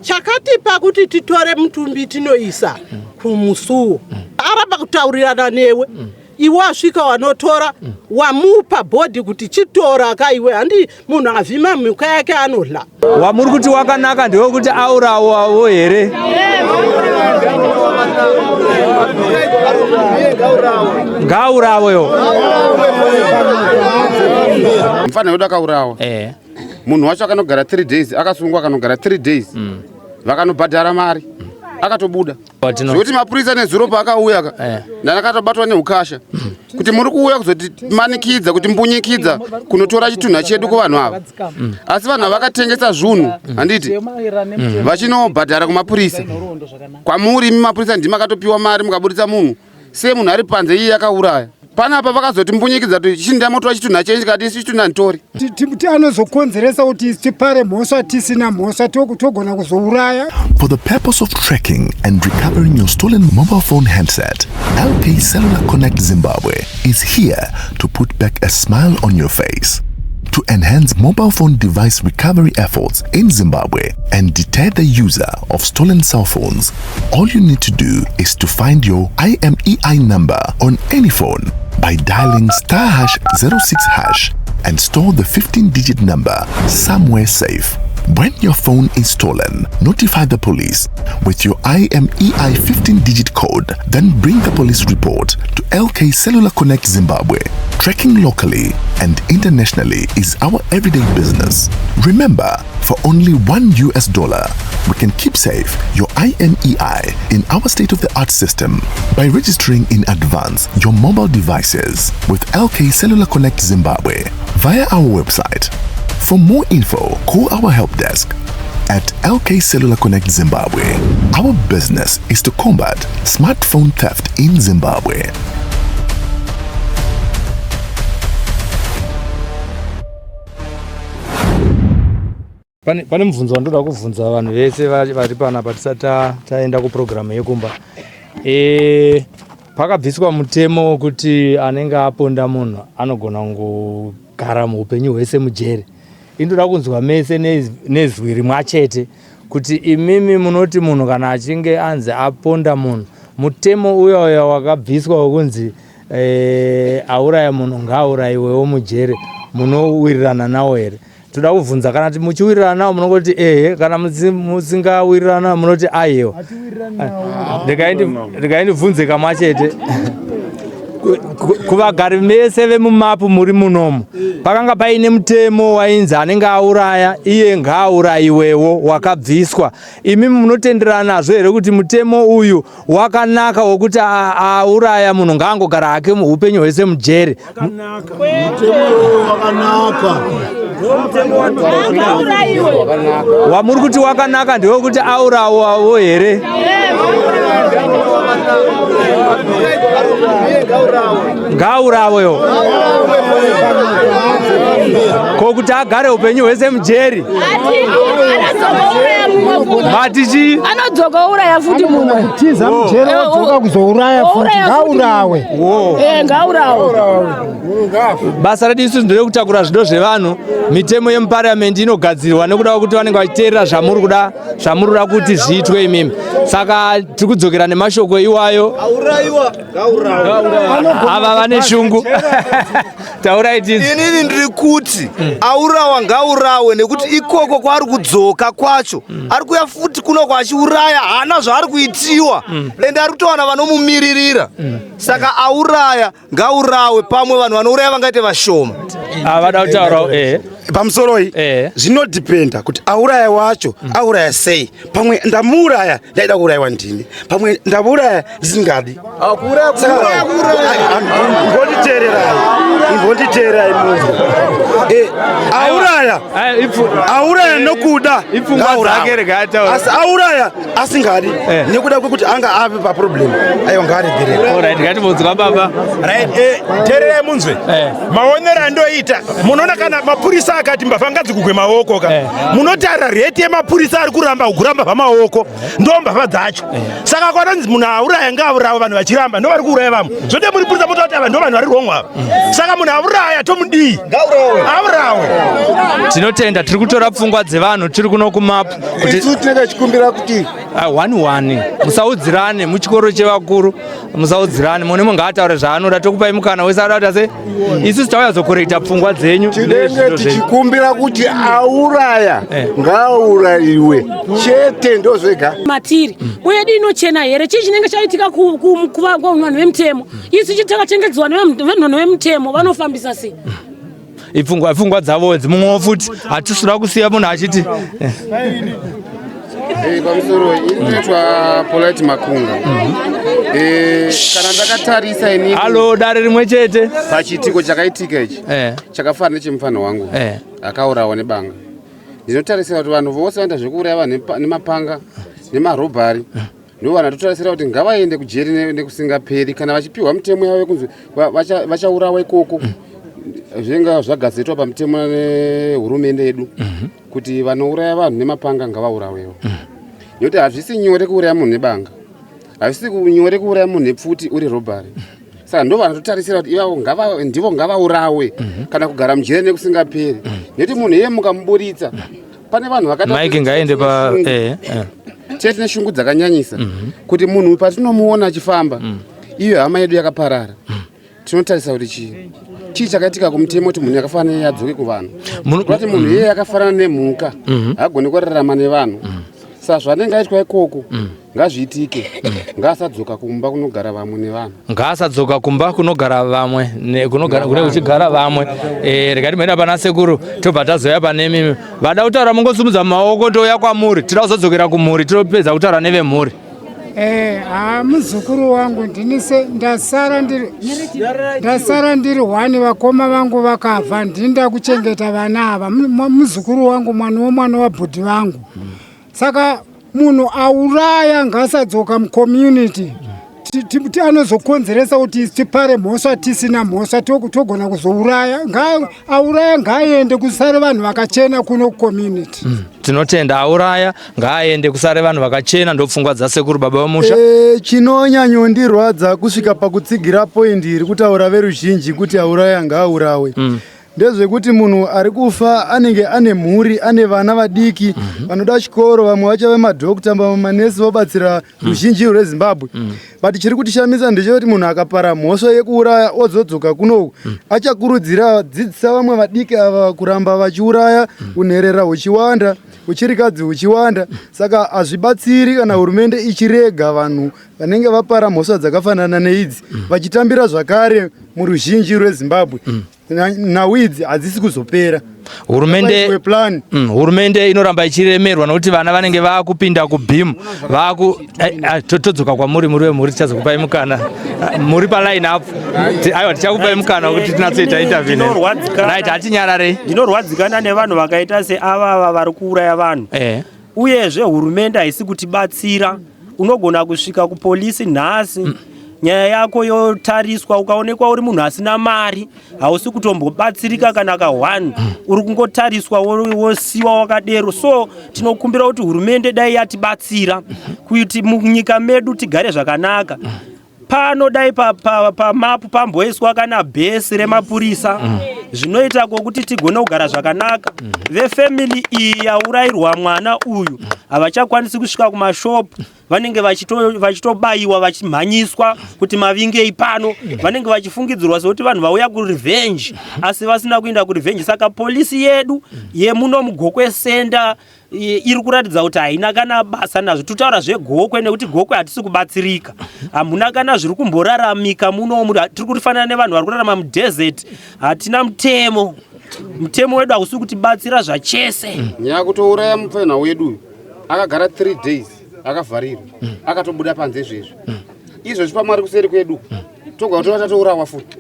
chakatipa kuti titore mutumbi tinoisa kumusuwo aramba kutaurirana newe iwe asvika wanotora wamupa bhodhi kuti chitora kaiwe handi munhu avhima mhuka yake anodla wamuri kuti wakanaka ndiwe kuti aurawo here ngauraweyo mfana wedu akaurawa munhu wacho akanogara 3 days akasungwa akanogara 3 days vakanobhadhara mari akatobuda zvokuti mapurisa nezuro paakauya ndakatobatwa neukasha kuti muri kuuya kuzotimanikidza kuti mbunyikidza kunotora chitunha chedu kuvanhu ava asi vanhu vakatengesa zvunhu handiti vachinobhadhara kumapurisa kwamuri imi mapurisa ndimi akatopiwa mari mukaburitsa munhu sei munhu ari panze iye akauraya panapa vakazoti mbunyikidza kuti chinda motora chitunha chenyu tikati isi chitunha nditori kuti anozokonzeresa kuti tipare mhosva tisina mhosva togona kuzouraya. For the purpose of tracking and recovering your stolen mobile phone handset, LK Cellular Connect Zimbabwe is here to put back a smile on your face. To enhance mobile phone device recovery efforts in Zimbabwe and deter the user of stolen cell phones, all you need to do is to find your IMEI number on any phone by dialing *#06# and store the 15-digit number somewhere safe. When your phone is stolen, notify the police with your IMEI 15-digit code, then bring the police report to LK Cellular Connect Zimbabwe. Tracking locally and internationally is our everyday business. Remember, for only $1, we can keep safe your IMEI in our state-of-the-art system by registering in advance your mobile devices with LK Cellular Connect Zimbabwe via our website. For more info, call our help desk at LK Cellular Connect Zimbabwe. Our business is to combat smartphone theft in Zimbabwe. Pane mvunzo wandoda kuvunza vanhu vese vari panapa tisati taenda kuprogramu yekumba. Pakabviswa mutemo wekuti anenge aponda munhu anogona kungogara muupenyu hwese mujere. Indoda kunzwa mese nezwi rimwe chete kuti imimi munoti munhu kana achinge anzi aponda munhu mutemo uya wakabviswa wekunzi auraya munhu ngaaurayiwewo mujere munowirirana nawo here. Toda kuvunza kana kuti muchiwirirana nawo munongoti kana musingawirirana nawo munoti aiyewo. Ndikaindibvunze kamwe chete kuvagari mese vemumapu muri munomu pakanga paine mutemo wainzi anenge auraya iye ngaaurayiwewo wakabviswa. Imi munotenderana nazvo here kuti mutemo uyu wakanaka wokuti auraya munhu ngaangogara hake muupenyu hwese mujere? Wamuri kuti wakanaka ndiwo kuti aurawawo here? Ngauraweyo kokuti agare upenyu hwese mujeri. Matichi anodzoka uraya futi mumwe tiza mujeri wodzoka kuzouraya futi ngaurawe. Ngaurawe. Basa redu isusu ndere kutakura zvido zvevanhu. Mitemo yemuparliamendi inogadzirwa nekuda kuti vanenge vachiteerera zvamuri kuda kuti zviitwe imimi. Saka tiri kudzokera nemashoko iwayo. Aurayiwa ngaurawe. Ava vane shungu. Taurai tinzi. Inini ndiri kuti aurawa ngaurawe nekuti ikoko kwaari kudzoka kwacho ari kuya futi kuno kwachiuraya hana zvaari kuitiwa ende ari kutowana vanomumiririra. Saka auraya ngaurawe pamwe vanhu vanouraya vangaite vashoma. Avada kutaura pamusoro iyi zvinodhipenda kuti auraya wacho auraya sei. Pamwe ndamuuraya ndaida kuurayiwa ndini, pamwe ndamuuraya ndisingadi. Ngonditeererai munhu auraya nokuda asi auraya asingadi nekuda kwekuti anga ape paproblemu aiwa ngaaribirira. Baba teererai munzwe maonero andoita munoona kana mapurisa akati mbavha ngadzigugwe maoko ka munotarira reti yemapurisa ari kuramba kuguramba pamaoko ndo mbavha dzacho. Saka kwanonzi munhu auraya ngaurawa vanhu vachiramba ndo vari kuuraya vamwe zvote muri purisa mototi ava ndo vanhu vari wrong ava. saka munhu auraya tomudii aurawe. Tinotenda tiri kutora pfungwa dzevanhu tiri kuno kumapu kuti tinenge chikumbira kuti 1-1 musaudzirane muchikoro chevakuru musaudzirane mune munhu ngaataure zvaanoda tokupai mukana wese adata se isusu tauya zokorekta pfungwa dzenyu tinenge tichikumbira kuti auraya ngaaurayiwe chete ndozvega matiri uye dino chena here chii chinenge chaitika kuvanhu vemutemo isu chitakachengedzwa nevanhu vemutemo vanofambisa sei ipfungwa dzavo dzimumwewo futi hatisura kusiya munhu achiti pamusoro inoitwa polite makunga kana ndakatarisa ini halo dare rimwe chete pachitiko chakaitika ichi chakafanana nechemufana wangu akaurawa nebanga ndinotarisira kuti vanhu vose vanoita zvekuuraya vanhu nemapanga nemarobhari ndo vanhu vatotarisira kuti ngavaende kujeri nekusingaperi kana vachipiwa mutemo yavo yekunzi vachaurawa ikoko zvinga zvagazetwa pamutemo nehurumende yedu kuti vanouraya vanhu nemapanga ngavaurawewo nokuti hazvisi nyore kuuraya munhu nebanga hazvisi nyore kuuraya munhu nepfuti uri robhari saka ndo vanototarisira kuti ivavo ndivo ngavaurawe kana kugara mujere nekusingaperi nokuti munhu iye mukamuburitsa pane vanhu Mike ngaende pa tete neshungu dzakanyanyisa kuti munhu patinomuona achifamba iyo hama yedu yakaparara tinotarisa kuti chii chakaitika kumutemo kuti munhu yakafanira adzoke kuvanhu kuti munhu iye yakafanana nemhuka agone kurarama nevanhu saka zvanenge aitwa ikoko ngazviitike ngaasadzoka kumba kunogara vamwe nevanhu ngaasadzoka kumba kunogara vamwe kune kuchigara vamwe rekati maenda pana sekuru tobva tazoya pane mimi vada kutaura mungosumudza maoko touya kwamuri tida kuzodzokera kumhuri tinopedza kutaura nevemhuri muzukuru wangu ndasara ndiri 1 vakoma vangu vakabva ndinda kuchengeta vana ava muzukuru wangu mwana wabhodhi vangu saka munhu auraya ngasadzoka mucommunity anozokonzeresa kuti tipare mhosva tisina mhosva togona kuzouraya auraya ngaaende kusare vanhu vakachena kuno kucommunity tinotenda auraya ngaaende kusare vanhu vakachena ndopfungwa dzasekuru baba vamusha chinonyanyondirwadza kusvika pakutsigira poindi iri kutaura veruzhinji kuti auraya ngaaurawe ndezvekuti munhu ari kufa anenge ane mhuri ane vana vadiki vanoda chikoro vamwe vacha vemadhokta vamwe manesi vobatsira ruzhinji rwezimbabwe but chiri kutishamisa ndechekuti munhu akapara mhosva yekuuraya odzodzoka kunoku achakurudzira dzidzisa vamwe vadiki ava kuramba vachiuraya unherera huchiwanda uchirikadzi huchiwanda saka hazvibatsiri kana hurumende ichirega vanhu vanenge vapara mhosva dzakafanana neidzi vachitambira zvakare muruzhinji rwezimbabwe nhau idzi hadzisi kuzopera hurumende inoramba ichiremerwa nokuti vana vanenge vaakupinda kubhimu todzoka kwamuri muri wemhuri tichazokupai mukana muri palaini apo aiwa tichakupai mukana wekuti tinatsoita interview right hatinyararei ndinorwadzikana nevanhu vakaita seavava vari kuuraya vanhu uyezve hurumende haisi kutibatsira unogona kusvika kupolisi nhasi nyaya yako yotariswa ukaonekwa uri munhu asina mari hausi kutombobatsirika kana ka1 uri kungotariswa wosiwa wakadero so tinokumbira kuti hurumende dai yatibatsira kuti munyika medu tigare zvakanaka pano dai pamapu pamboiswa kana bhesi remapurisa zvinoita kuti tigone kugara zvakanaka vefamily iyi yaurayirwa mwana uyu havachakwanisi kusvika kumashopu vanenge vachitobayiwa vachimhanyiswa kuti mavingei pano vanenge vachifungidzirwa sekuti vanhu vauya kurevenge asi vasina kuenda kurevenge saka polisi yedu yemuno MuGokwe senda iri kuratidza kuti haina kana basa nazvo tutaura zvegokwe nekuti gokwe hatisi kubatsirika hamuna kana zviri kumboraramika munomu tiri kurifanana nevanhu vari kurarama mudesert hatina mutemo wedu hausi kutibatsira zvachese nyaya kutouraya mupfena wedu akagara 3 days akavharirwa akatobuda panze izvezvi izvezvi pamwari kuseri kwedu toga kuti vatatourawa futi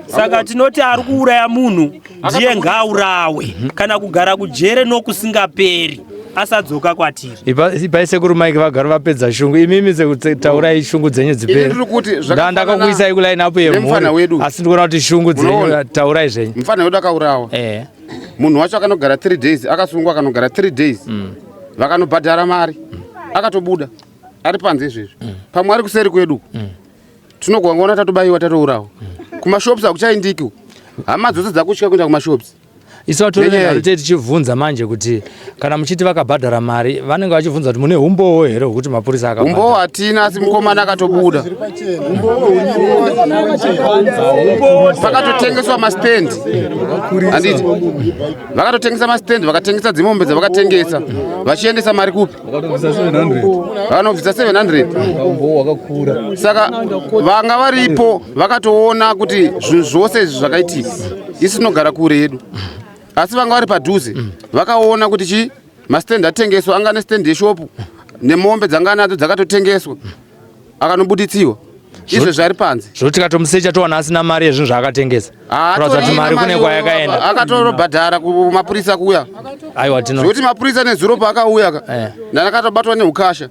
saka tinoti ari kuuraya munhu ndiye ngaaurawe kana kugara kujere nokusingaperi asadzoka kwatiri ipai sekuru Mike vagara vapedza shungu imimi sekutaurai shungu dzenyu dzipere ndakakuisai kulaini apo yemhuri asi ndikuona kuti shungu dzenyu taurai zvenyu mufana wedu akaurawa munhu wacho akanogara 3 days akasungwa akanogara 3 days vakanobhadhara mari akatobuda ari panze izvezvi pamwe ari kuseri kwedu tinogwangaona tatobayiwa tatourawa kumashops hakuchaindiki hama dzose dzakutya kuenda kumashops. Isu vatori tichibvunza manje kuti kana muchiti vakabhadhara mari vanenge vachibvunza kuti mune umbowo here hwekuti mapurisa akabhadhara. Umbowo hatina, asi mukomana akatobuda. Pakatotengeswa mastendi. Handiti vakatotengesa mastendi, vakatengesa dzimombe dzavakatengesa vachiendesa mari kupi? Vanobvisa 700. Saka vanga varipo vakatoona kuti zvinhu zvose izvi zvakaitika isi tinogara kure yedu, asi vanga vari padhuze vakaona kuti chi mastendi atengeswa, anga nestendi yeshopu nemombe dzanga nadzo dzakatotengeswa akanobuditsiwa. Izvo zvari panze zvoti tikatomusecha towana asina mari yezvinhu zvaakatengesa. Kuratidza kuti mari kune kwayakaenda. Akatorobhadhara kumapurisa kuya. Aiwa tino. Zvoti mapurisa nezuro paakauya ndakatobatwa neukasha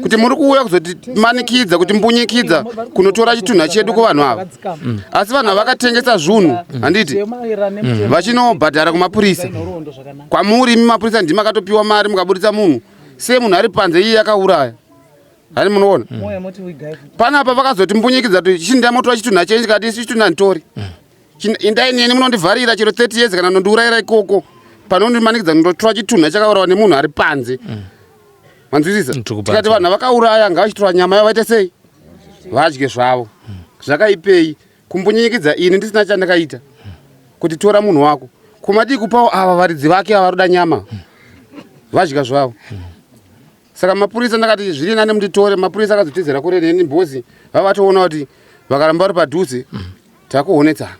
kuti muri kuuya kuzotimanikidza kuti mbunyikidza kunotora chitunha chedu kuvanhu ava. Asi vanhu vakatengesa zvinhu handiti vachinobhadhara kumapurisa. Kwamuri mapurisa ndimi akatopiwa mari mukabudisa munhu. Se munhu ari panze iye akauraya. Hani munoona? Panapa vakazoti mbunyikidza kuti chinda moto chitunha chenyu kati isi chitunha ntori. Indai neni munondivharira chero 30 years kana nondiurayira ikoko. Panondimanikidza ndotora chitunha chakaurawa nemunhu ari panze. Manzwisisa? Tikati vanhu vakauraya ngavachitora nyama yavo vaite sei? Vadye zvavo. Zvakaipei kumbunyikidza ini ndisina chandakaita. Kuti tora munhu wako. Kumadi kupawo ava varidzi vake avaroda nyama. Vadya zvavo. Saka mapurisa ndakati zviri nane munditore, mapurisa akazotizera kure neni mbozi vavatoona kuti vakaramba vari padhuze takuonetsana.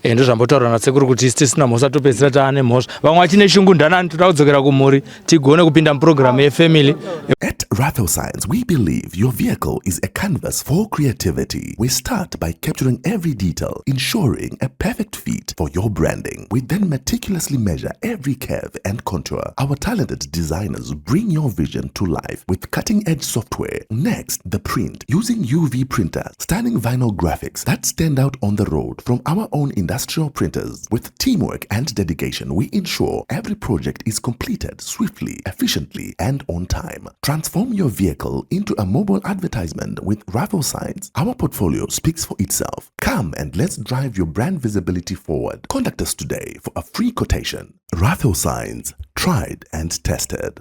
Ndo zvambotaura nasekuru kuti isi tisina mhosva topedzisira taane mhosva. Vamwe vachine shungundanani toda kudzokera kumhuri tigone kupinda mupurogiramu yefamily. At Rathel Science, we believe your vehicle is a canvas for creativity. We start by capturing every detail, ensuring a perfect fit for your branding. We then meticulously measure every curve and contour. Our talented designers bring your vision to life with cutting-edge software. Next, the print using UV printers, stunning vinyl graphics that stand out on the road from our own industrial printers. With teamwork and dedication, we ensure every project is completed swiftly, efficiently, and on time. Transform your vehicle into a mobile advertisement with Rathel Signs. Our portfolio speaks for itself. Come and let's drive your brand visibility forward. Contact us today for a free quotation. Rathel Signs, tried and tested.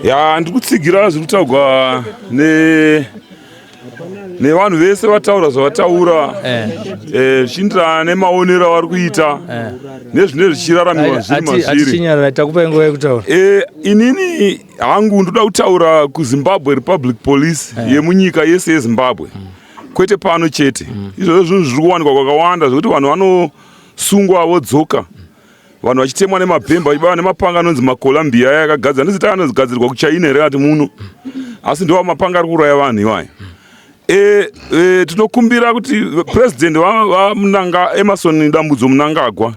Ya ndikutsigira zvirikutaurwa nevanhu vese vataura zvavataura zvichienderana nemaonero avari kuita nezvinenge zvichiraramiwa zviri mazviri. Inini hangu ndoda kutaura kuZimbabwe Republic Police yemunyika yese yeZimbabwe, kwete pano chete. Izvozvo zvinhu zviri kuwanikwa kwakawanda zvokuti vanhu vanosungwa vodzoka, vanhu vachitemwa nemabhemba vachibaya nemapanga anonzi maColumbia yakagadzira ndizita anozigadzirwa kuChina here ati muno, asi ndiwo mapanga ari kuuraya vanhu iwayo. Tinokumbira kuti president vamunanga Emerson Dambudzo Mnangagwa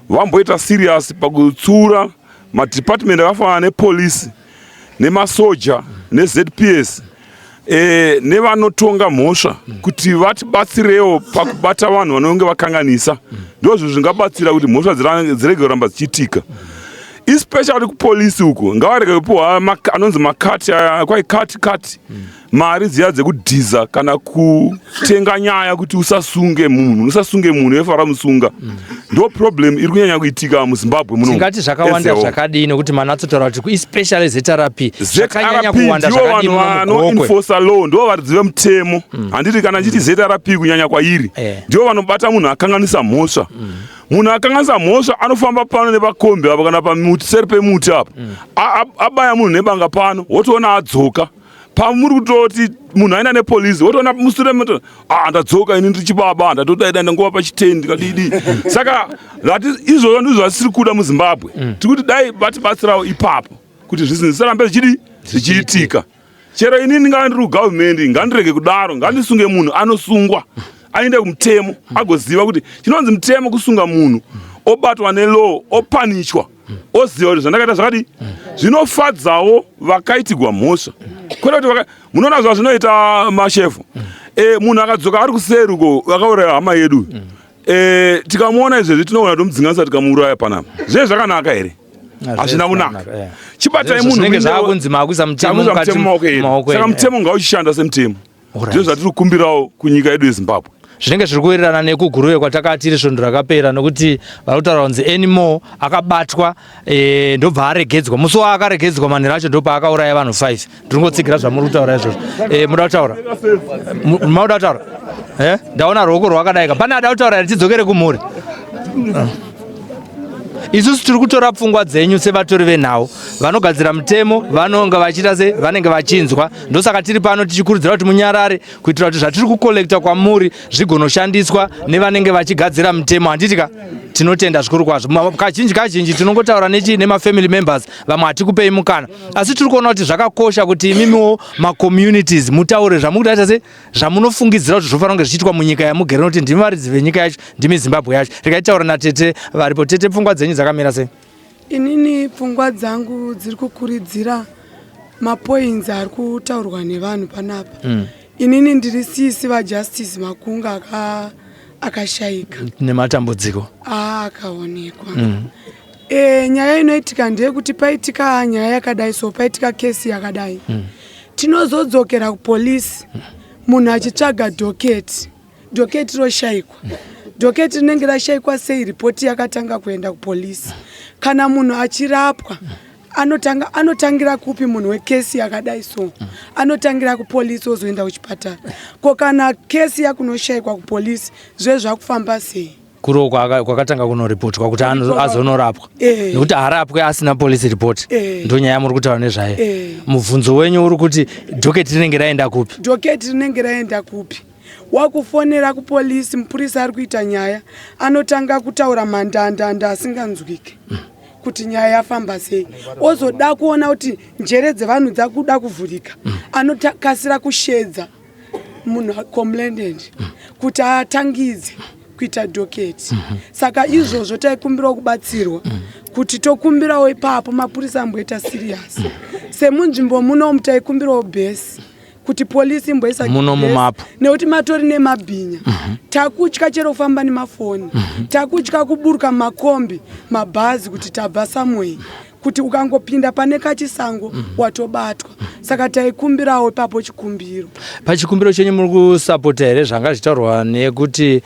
vamboita serious pakutsura madepartment akafanana nepolisi nemasoja neZPS nevanotonga mhosva kuti vatibatsirewo pakubata vanhu vanonge vakanganisa. Ndozvo zvingabatsira kuti mhosva dzirege kuramba dzichiitika, especially kupolisi uko. Ngavarege kupiwa anonzi makati kwai kati mari dziya dzekudhiza kana kutenga nyaya kuti usasunge munhu efara musunga. Ndo problem iri kunyanya kuitika muZimbabwe muno. Tingati zvakawanda zvakadii nekuti manatsotaura kuti especially ZRP zvakanyanya kuwanda zvakadii muno enforce law, ndo varidzi vemutemo. Handiti kana chiti ZRP kunyanya kwairi ndio vanobata munhu akanganisa mhosva. Munhu akanganisa mhosva anofamba pano nepakombi apo kana pamuti seri pemuti apo abaya munhu nebanga pano wotoona adzoka. Pamuri kutoti munhu aenda nepolisi wotoona musure moto ndadzoka ini ndichibaba ndatodaida ndangova pachitendi kadidi. Saka izvozvo ndizvo zvisiri kuda muZimbabwe. Tikuti dai batibatsirawo ipapo kuti zvisarambe zvichiitika. Chero ini ndinga ndiri kugovernment ngandirege kudaro, ngandisunge munhu anosungwa aende kumutemo agoziva kuti chinonzi mutemo kusunga munhu obatwa nelaw opanishwa oziva kuti zvandakaita zvakadi zvinofadzawo vakaitigwa mhosva. Kwete kuti munoona zva zvinoita mashefu. Munhu akadzoka ari kuseri uko vakauraya hama yedu. Tikamuona izvezvi tinoona tomudzinganisa tikamuuraya panapa. Zvezvi zvakanaka here? hazvina kunaka. Chibatai munhu saka mutemo ngauchishanda semutemo. Ndizvo zvatiri kukumbirawo kunyika yedu yeZimbabwe. Zvinenge zviri kuwirirana nekuguruve kwatakati iri svondo rakapera, nokuti vari kutaura kunzi anymore akabatwa ndobva aregedzwa. Musi waakaregedzwa manheru acho ndopaakauraya vanhu 5. Ndiri ngotsigira zvamuri kutaura izvozvo. Muda kutaura? Muda kutaura? Ndaona ruoko rwakadaika. Pane ada kutaura here tidzokere kumhuri? Isusu tiri kutora pfungwa dzenyu sevatori venhau vanogadzira mutemo, vanonga vachiita se vanenge vachinzwa. Ndosaka tiri pano tichikurudzira kuti munyarare kuitira kuti zvatiri kukolekta kwamuri zvigonoshandiswa nevanenge vachigadzira mutemo. Handitika tinotenda zvikuru kwazvo. Kazhinji tinongotaura nemafamily members, vamwe hatikupei mukana, asi tiri kuona kuti zvakakosha kuti imimiwo macommunities mutaure zvamukudaita se zvamunofungidzira kuti zvofanira kunge zvichiitwa munyika yamugere, nokuti ndimi varidzi venyika yacho, ndimi Zimbabwe yacho. Rikaitaura natete varipo. Tete, pfungwa dzenyu dzakamira sei? Inini pfungwa dzangu dziri kukuridzira mapoints ari kutaurwa nevanhu panapa. Inini ndiri sisi vajustice Makunga akashayika nematambudziko akaonekwa. Nyaya inoitika ndeyekuti paitika nyaya yakadai, so paitika kesi yakadai, tinozodzokera kupolisi munhu achitsvaga doketi roshayikwa. Doketi rinenge rashayikwa sei ripoti yakatanga kuenda kupolisi. Kana munhu achirapwa anotangira kupi munhu wekesi yakadai so? Anotangira kupolisi ozoenda kuchipatara. Ko kana kesi yakunoshayikwa kupolisi zve zvakufamba sei? Kuro kwakatanga kunoripotwa kuti azonorapwa. Nokuti harapwe asina police report. Ndo nyaya muri kutaura nezvayo. Mubvunzo wenyu uri kuti doketi rinenge raenda kupi? Doketi rinenge raenda kupi? Wakufonera kupolisi, mupurisa ari kuita nyaya anotanga kutaura mandandanda asinganzwike kuti nyaya yafamba sei. Ozoda kuona kuti njere dzevanhu dzakuda kuvhurika, anokasira kushedza munhu complainant kuti atangidze kuita doketi. Saka izvozvo taikumbirawo kubatsirwa kuti tokumbirawo ipapo mapurisa amboita serious. Semunzvimbo muno taikumbirawo bhesi kuti polisi imboisa muno mumapu, nekuti matori nemabhinya. Takutya chero kufamba nemafoni, takutya kuburuka makombi, mabhazi kuti tabva somewhere, kuti ukangopinda pane kachisango watobatwa. Saka taikumbirawo ipapo chikumbiro. Pachikumbiro chenyu muri kusapota here zvanga zvitaurwa nekuti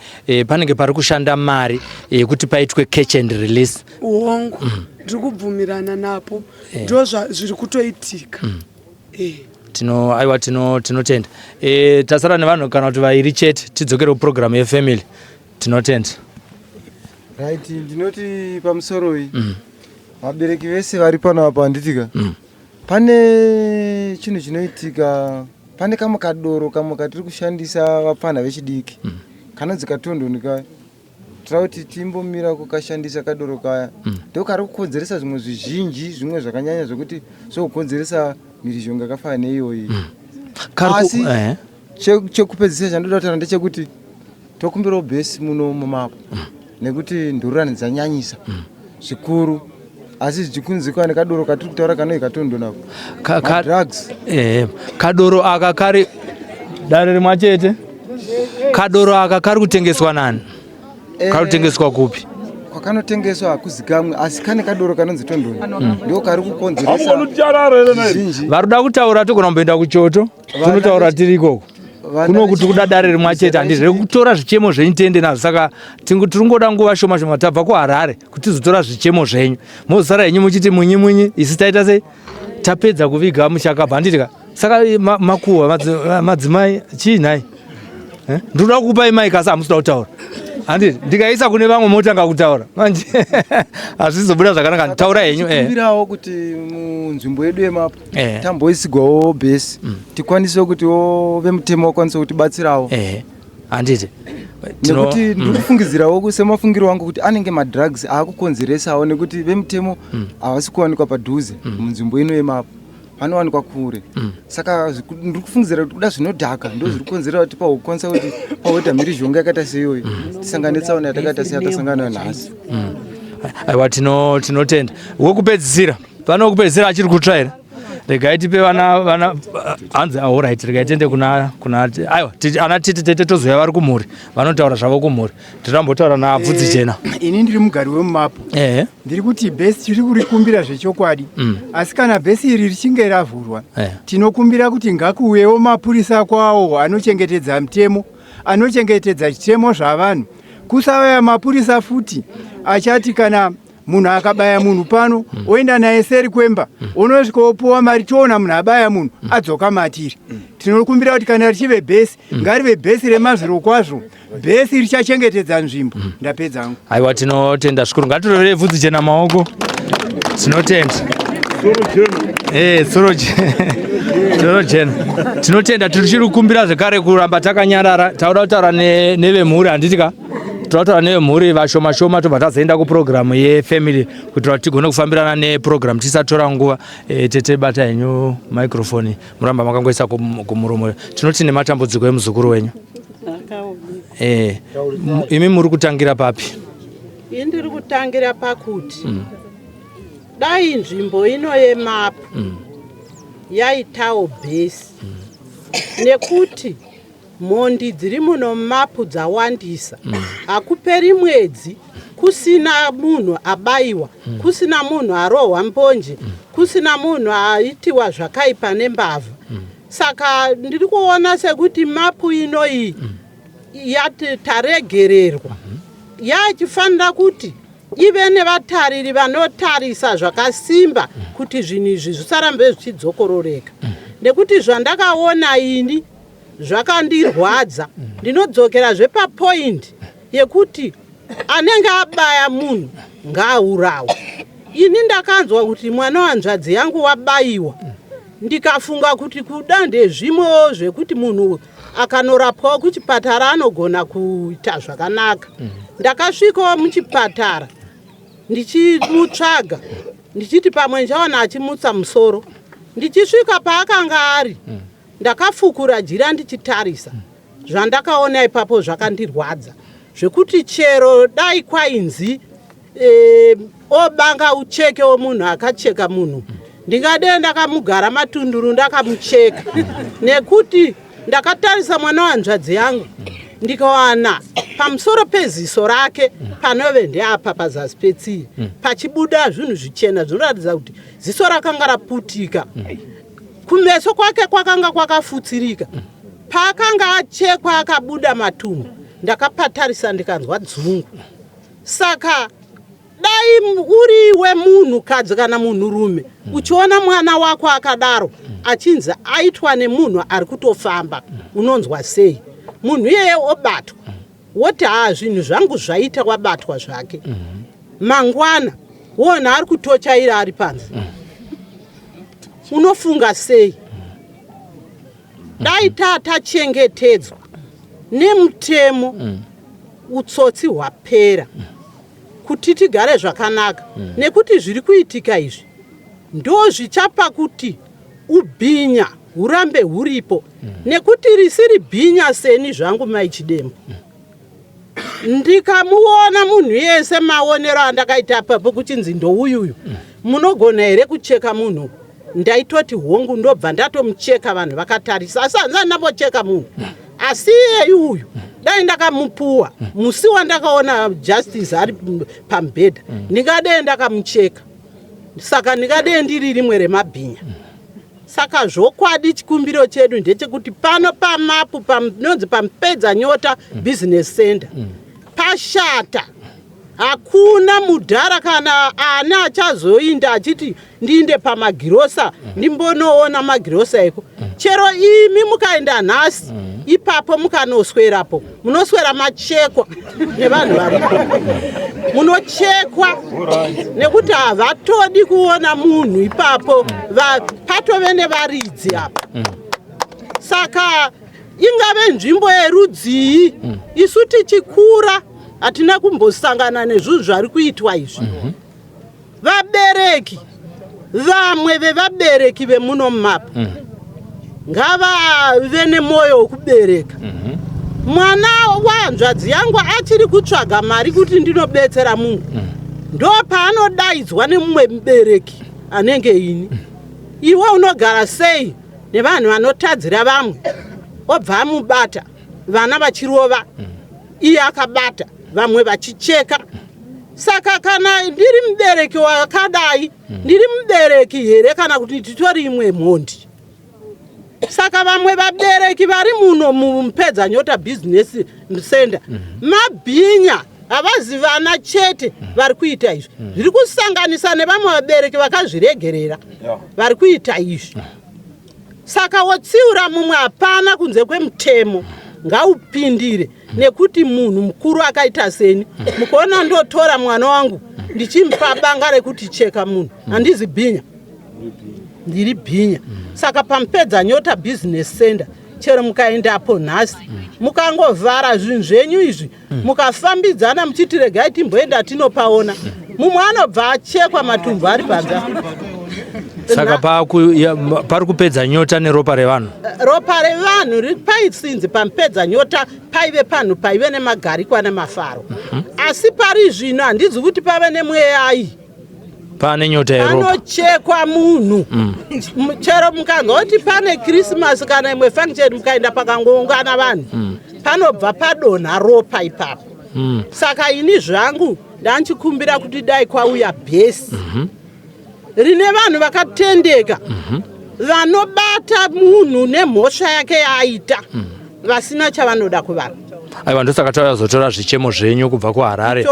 panenge pari kushanda mari kuti paitwe catch and release? Uongo, ndiri kubvumirana napo, ndo zviri kutoitika. Aiwa tinotenda. Tasara nevanhu kana kuti vairi chete tidzokere kuprogramu yefamily. Tinotenda. Right, ndinoti pamusoro iyi vabereki vese vari pano apa handitika. Pane chinhu chinoitika, pane kamwe kadoro kamwe katiri kushandisa vapfana vechidiki kanonzi katondonika. Trauti timbomira kukashandisa kadoro kaya ndo kari kukonzeresa zvimwe zvizhinji, zvimwe zvakanyanya zvokuti sokukonzeresa mhirizhonga yakafanana neiyoyi. Asi chekupedzisa chandoda kutaura ndechekuti tokumbirawo bhesi muno mumapu nekuti ndururani dzanyanyisa zvikuru, asi zvichikunzikwa nekadoro katiri kutaura kanoi katondonako drugs. Kadoro aka kari dare rimwe chete. Kadoro aka kari kutengeswa nani? Kari kutengeswa kupi? Kwakanotengeswa hakuzikamwe, asi kane kadoro kanonzi tondoni ndio kari kukonzeresa zhinji. Varuda kutaura togona kumboenda kuchoto, tunotaura tiri ikoko. Kuno kuti kuda dare rimwe chete handizvo rekutora zvichemo zvenyu tiende nazvo. Saka tiringoda nguva shoma shoma tabva kuHarare kuti tizotora zvichemo zvenyu, mozosara henyu muchiti munyi isi taita sei tapedza kuviga muchakabva. Handitika saka makuhwa madzimai chiinai ndinoda kukupai maiki asi hamusida kutaura. Handiti ndikaisa kune vamwe motanga kutaura manje hazvizobuda zvakanaka. Taura henyu. Kumbirawo kuti munzvimbo yedu yemapu tamboisigwawo bhesi tikwanisewo kuti vemutemo vakwanise kutibatsirawo. Handiti nekuti ndikufungidzirawo semafungiro wangu kuti anenge madrugs akukonzeresawo, nekuti vemutemo havasi kuwanikwa padhuze munzvimbo ino yemapu, vanowanikwa kure. Saka ndikufungidzira kuti kuda zvinodhaka ndo zviri kukonzera kuti pahukwanisa kuti pawoita mhirizhonga yakaita seiyoyi tisangane tsaona yatakaita seyakasangana nhasi. Aiwa tinotenda. Wokupedzisira pano wokupedzisira achiri kutsva here? regai tipe vana hanzi alright regai tiende kuna aiwa ana tete tozoya vari kumhuri vanotaura zvavo kumhuri tirambotaura nabvudzi chena. Ini ndiri mugari wemumapu ndiri kuti bhesi tiri kurikumbira zvechokwadi asi kana bhesi iri richinge ravhurwa tinokumbira kuti ngakuwewo mapurisa kwawo anochengetedza mutemo anochengetedza chitemo zvavanhu kusavaya mapurisa futi achati kana munhu akabaya munhu pano oenda naye seri kwemba unosvika opuwa mari toona munhu abaya munhu adzoka matiri. Tinokumbira kuti kana richive bhesi ngarive bhesi remazviro kwazvo bhesi richachengetedza nzvimbo. Ndapedza hangu. Aiwa tinotenda zvikuru ngatitorere bvudzi chena maoko tinotenda soro jena tinotenda tichiri kukumbira zvekare kuramba takanyarara tauda kutaura nevemhuri handitika totaura nevemhuri vashoma tobva tazoenda kupurogiramu yefamily kuitira kuti tigone kufambirana nepurogiramu tisatora nguva. Tete bata henyu microphone muramba makangoisa kumuromo. Tinoti nematambudziko emuzukuru wenyu imi muri kutangira papi? Ndiri kutangira pakuti dai nzvimbo ino yemapu yaitawo bhesi nekuti mhondi dziri muno mumapu dzawandisa. Hakuperi mwedzi kusina munhu abayiwa, kusina munhu arohwa mbonje, kusina munhu aitiwa zvakaipa nembavha. Saka ndiri kuona sekuti mapu ino iyi yati taregererwa yachifanira kuti ive nevatariri vanotarisa zvakasimba kuti zvinhu izvi zvisarambe zvichidzokororeka. Nekuti zvandakaona ini zvakandirwadza ndinodzokera zvepapoindi yekuti anenge abaya munhu ngaaurawe. Ini ndakanzwa kuti mwana wanzvadzi yangu wabayiwa ndikafunga kuti kuda ndezvimwewo zvekuti munhu akanorapwawo kuchipatara anogona kuita zvakanaka. Ndakasvikawo muchipatara ndichimutsvaga ndichiti pamwe ndaona achimutsa musoro. Ndichisvika paakanga ari ndakafukura jira ndichitarisa. Zvandakaona ipapo zvakandirwadza zvekuti chero dai kwainzi obanga ucheke womunhu akacheka munhu ndingade ndakamugara matunduru ndakamucheka nekuti ndakatarisa mwana wanzvadzi yangu ndikawana pamusoro peziso rake panove ndeapa pazasi petsiye pachibuda zvinhu zvichena zvinoratidza kuti ziso rakanga raputika. Kumeso kwake kwakanga kwakafutsirika. Paakanga achekwa akabuda matumbu ndakapatarisa ndikanzwa dzungu. Saka dai uriwe munhu kadzi kana munhu rume uchiona mwana wako akadaro achinzi aitwa nemunhu ari kutofamba unonzwa sei? Munhu iyeye obatwa woti zvinhu zvangu zvaita wabatwa zvake. Mangwana wona ari kutochaira ari panze unofunga sei? Dai tachengetedzwa nemutemo utsotsi hwapera kuti tigare zvakanaka. Nekuti zviri kuitika izvi ndo zvichapa kuti ubhinya hurambe huripo. Nekuti risiri bhinya seni zvangu maichidemo ndikamuona munhu yese maonero andakaita papo kuchinzi ndouyu munogona here kucheka munhu? Ndaitoti hongu ndobva ndatomucheka vanhu vakatarisa asi hanzi andambocheka munhu. Asi uyu dai ndakamupuwa musi wandakaona justice ari pamubhedha ndingade ndakamucheka. Saka ndingade ndiri rimwe remabhinya. Saka zvokwadi chikumbiro chedu ndechekuti pano pamapu nonzi pamupedza nyota business center pashata. Hakuna mudhara kana ana achazoinda achiti ndiinde pamagirosa ndimbonoona magirosa eko. Chero imi mukaenda nhasi ipapo mukanoswerapo munoswera machekwa nevanhu varipo. Munochekwa nekuti havatodi kuona munhu ipapo patove nevaridzi apa. Saka ingave nzvimbo yerudzii isu tichikura hatina kumbosangana nezvinhu zvari kuitwa izvi. Vabereki vamwe vevabereki vemuno mumapu ngavave nemwoyo wekubereka. Mwana wanzvadzi yangu achiri kutsvaga mari kuti ndinobetsera munhu ndo paanodaidzwa nemumwe mubereki anenge ini iwe unogara sei nevanhu vanotadzira vamwe obva amubata vana vachirova iye akabata vamwe vachicheka saka kana ndiri mubereki wakadai ndiri mubereki here kana kuti titori imwe mhondi saka vamwe vabereki vari muno mupedzanyota business center mabhinya havazi vana chete vari kuita izvi zviri kusanganisa nevamwe vabereki vakazviregerera vari kuita izvi saka wotsiura mumwe hapana kunze kwemutemo ngaupindire nekuti munhu mukuru akaita seni mukuona ndotora mwana wangu ndichimupa banga rekuti cheka munhu handizi bhinya ndiri bhinya saka pamupedzanyota business center chero mukaendapo nhasi mukangovhara zvinhu zvenyu izvi mukafambidzana muchiti regai timboenda tinopaona mumwe anobva achekwa matumbu ari panza saka pari kupedza nyota neropa revanhu ropa revanhu riri paitsinzi pamupedza nyota paive panhu paive nemagarikwa nemafaro asi pari zvino handizi kuti pave nemweyai pane nyota yeropa panochekwa munhu chero mukanzwa kuti pane krismasi kana imwe function mukaenda pakangoungana vanhu panobva padonha ropa ipapo saka ini zvangu ndanchikumbira kuti dai kwauya bhesi rine vanhu vakatendeka vanobata munhu nemhosva yake yaaita vasina chavanoda kuvanhu aiwa ndosaka tauyazotora zvichemo zvenyu kubva kuharare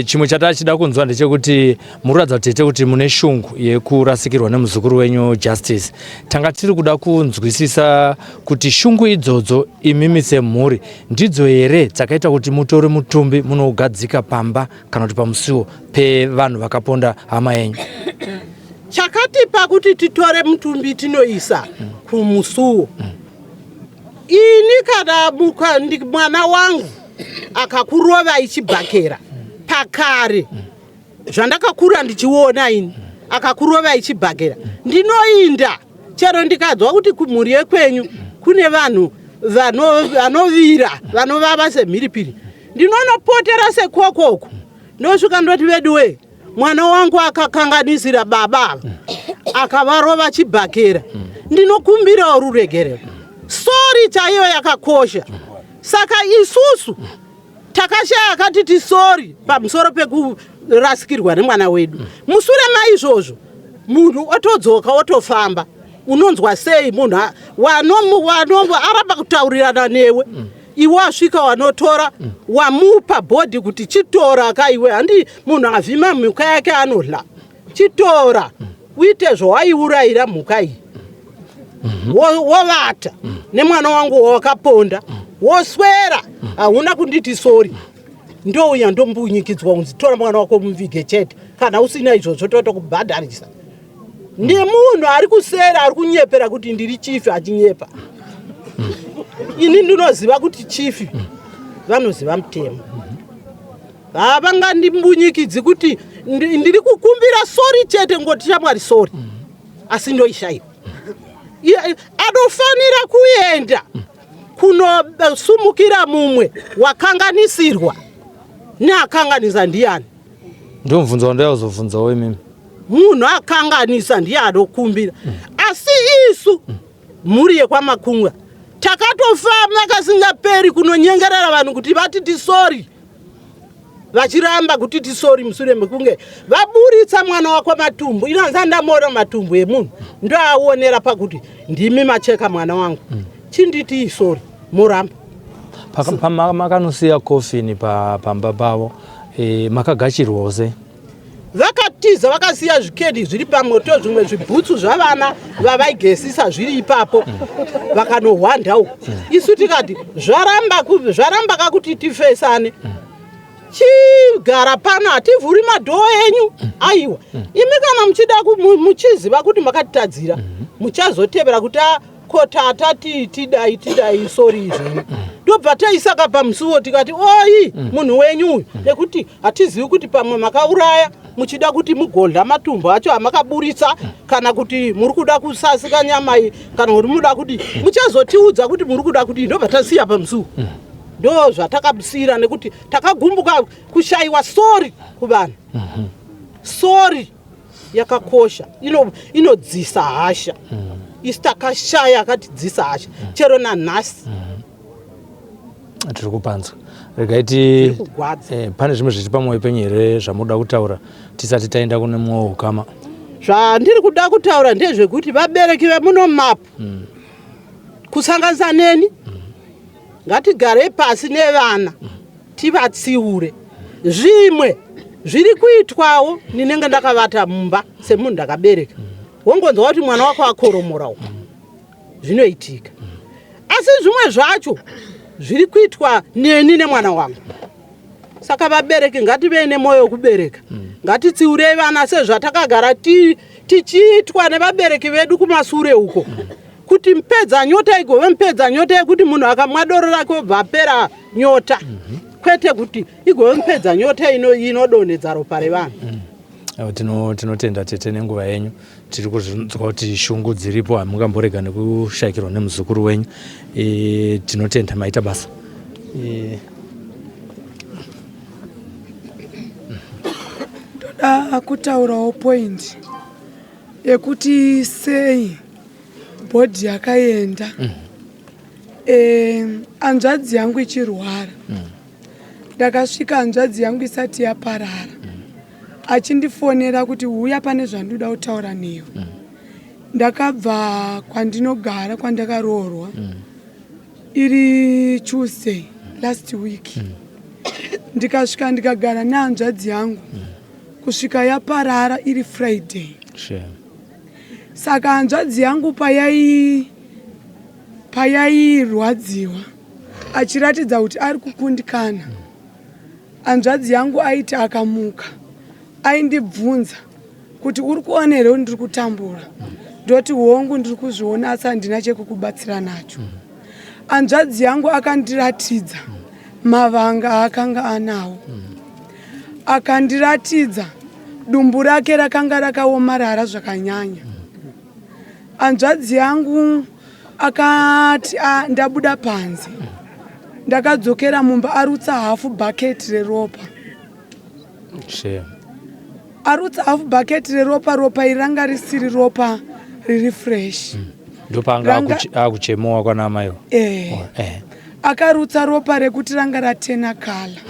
chimwe chatachida kunzwa ndechekuti muratidza kutete kuti mune shungu yekurasikirwa nemuzukuru wenyu Justice. Tanga tiri kuda kunzwisisa kuti shungu idzodzo imimi semhuri ndidzo here dzakaita kuti mutore mutumbi munougadzika pamba kana kuti pamusiwo pevanhu vakaponda hama yenyu? Chakatipa kuti titore mutumbi tinoisa kumusuwo. Ini kana mwana wangu akakurova ichibhakera pakare zvandakakura ndichiona ini akakurova ichibhakera ndinoinda chero ndikadzwa kuti kumhuri yekwenyu kune vanhu vanovira vanovava semhiripiri ndinonopotera sekokoko ndosvika ndoti veduwe mwana wangu akakanganisira baba akavarova chibhakera ndinokumbira ruregerero. Sori chaiyo yakakosha. Saka isusu takashaya kati tisori pamusoro pekurasikirwa nemwana wedu. Musure maizvozvo munhu otodzoka otofamba. Unonzwa sei munhu aramba kutaurirana newe. Iwe wasvika wanotora wamupa bhodhi kuti chitora akaiwe handi munhu avhima mhuka yake anodla. Chitora uite zvawaiurayira mhuka iyi. Wovata nemwana wangu wakaponda woswera hauna kunditi sori ndouya ndombunyikidzwa kunzi tora mwana wako muvige chete kana usina izvozvo totokubhadharisa. Nemunhu ari kusera ari kunyepera kuti ndiri chifi achinyepa. Ini ndinoziva kuti chifi vanoziva mutemo. Havangandimbunyikidzwi kuti ndiri kukumbira sori chete ngoti shamwari sori asi ndoishaiwa. Anofanira kuenda kunosumukira mumwe wakanganisirwa neakanganisa ndiani. Ndomubvunza wandayozobvunzawo imimi. Munhu akanganisa ndiye anokumbira. Asi isu mhuri yekwamakunga takatofamba kasingaperi kunonyengerera vanhu kuti vatiti sori. Vachiramba kuti tisori musure mekunge vaburitsa mwana wako matumbu. Inanza ndamora matumbu emunhu ndo aonera pakuti ndimi macheka mwana wangu. Chinditi isori muramba. Makanosiya kofini pamba pavo makagachirwawo sei? Vakatiza vakasiya zvikedi zviri pamoto zvimwe zvibhutsu zvavana vavaigesisa zviri ipapo vakanohwandawo. Isu tikati zvaramba kakuti tifesane. Chigara pano hativhuri madhoo enyu. Aiwa imi kana muchida muchiziva kuti makatitadzira muchazotevera kuti kota atati tidai sori izvi ndobva taisaka pamusiwo tikati oi munhu wenyu uyu nekuti hatizivi kuti pamwe makauraya muchida kuti mugodla matumbu acho hamakaburitsa kana kuti muri kuda kusasika nyama iyi kana kuti muda kuti muchazotiudza kuti muri kuda kuti ndobva tasiya pamusiwo. Ndo zvatakabusira nekuti takagumbuka kushayiwa sori kuvanhu. Sori yakakosha inodzisa hasha isi takashaya akatidzisa hasha chero nanhasi tiri kupanzwa regaiti pane zvimwe zviri pamwoyo penyu here zvamuda kutaura tisati taenda kune mumwe ukama zvandiri kuda kutaura ndezvekuti vabereki vemuno Mapu kusanganisa neni ngatigare pasi nevana tivatsiure zvimwe zviri kuitwawo ninenge ndakavata mumba semunhu ndakabereka wongonzwa kuti mwana wako akoromorawo zvinoitika asi zvimwe zvacho zviri kuitwa neni nemwana wangu saka vabereki ngative nemwoyo wekubereka ngatitsiurei vana sezvatakagara tichiitwa nevabereki vedu kumasure uko kuti mpedza nyota igove mpedza nyota yekuti munhu akamwa doro rake obva apera nyota kwete kuti igove mpedza nyota inodonhedza ropa revanhu. Tinotenda tete nenguva yenyu tiri kuzvinzwa kuti shungu dziripo hamungamborega nekushayikirwa nemuzukuru wenyu tinotenda maita basa toda kutaurawo point yekuti sei bhodhi yakaenda hanzvadzi yangu ichirwara ndakasvika hanzvadzi yangu isati yaparara achindifonera kuti uya pane zvandoda kutaura newe ndakabva kwandinogara kwandakaroorwa iri Tuesday last week ndikasvika ndikagara nehanzvadzi yangu kusvika yaparara iri Friday saka hanzvadzi yangu payairwadziwa achiratidza kuti ari kukundikana hanzvadzi yangu aiti akamuka aindibvunza kuti uri kuona here ndiri kutambura ndoti hongu ndiri kuzviona asi handina chekukubatsira nacho hanzvadzi yangu akandiratidza mavanga aakanga anawo akandiratidza dumbu rake rakanga rakaomarara zvakanyanya hanzvadzi yangu akati ndabuda panze ndakadzokera mumba arutsa hafu bhaketi reropa arutsa hafu bhaketi reropa ropa iri ranga risiri ropa riri fresh ndopanga akuchemowa kwana amaiwo akarutsa ropa rekuti ranga ratena kala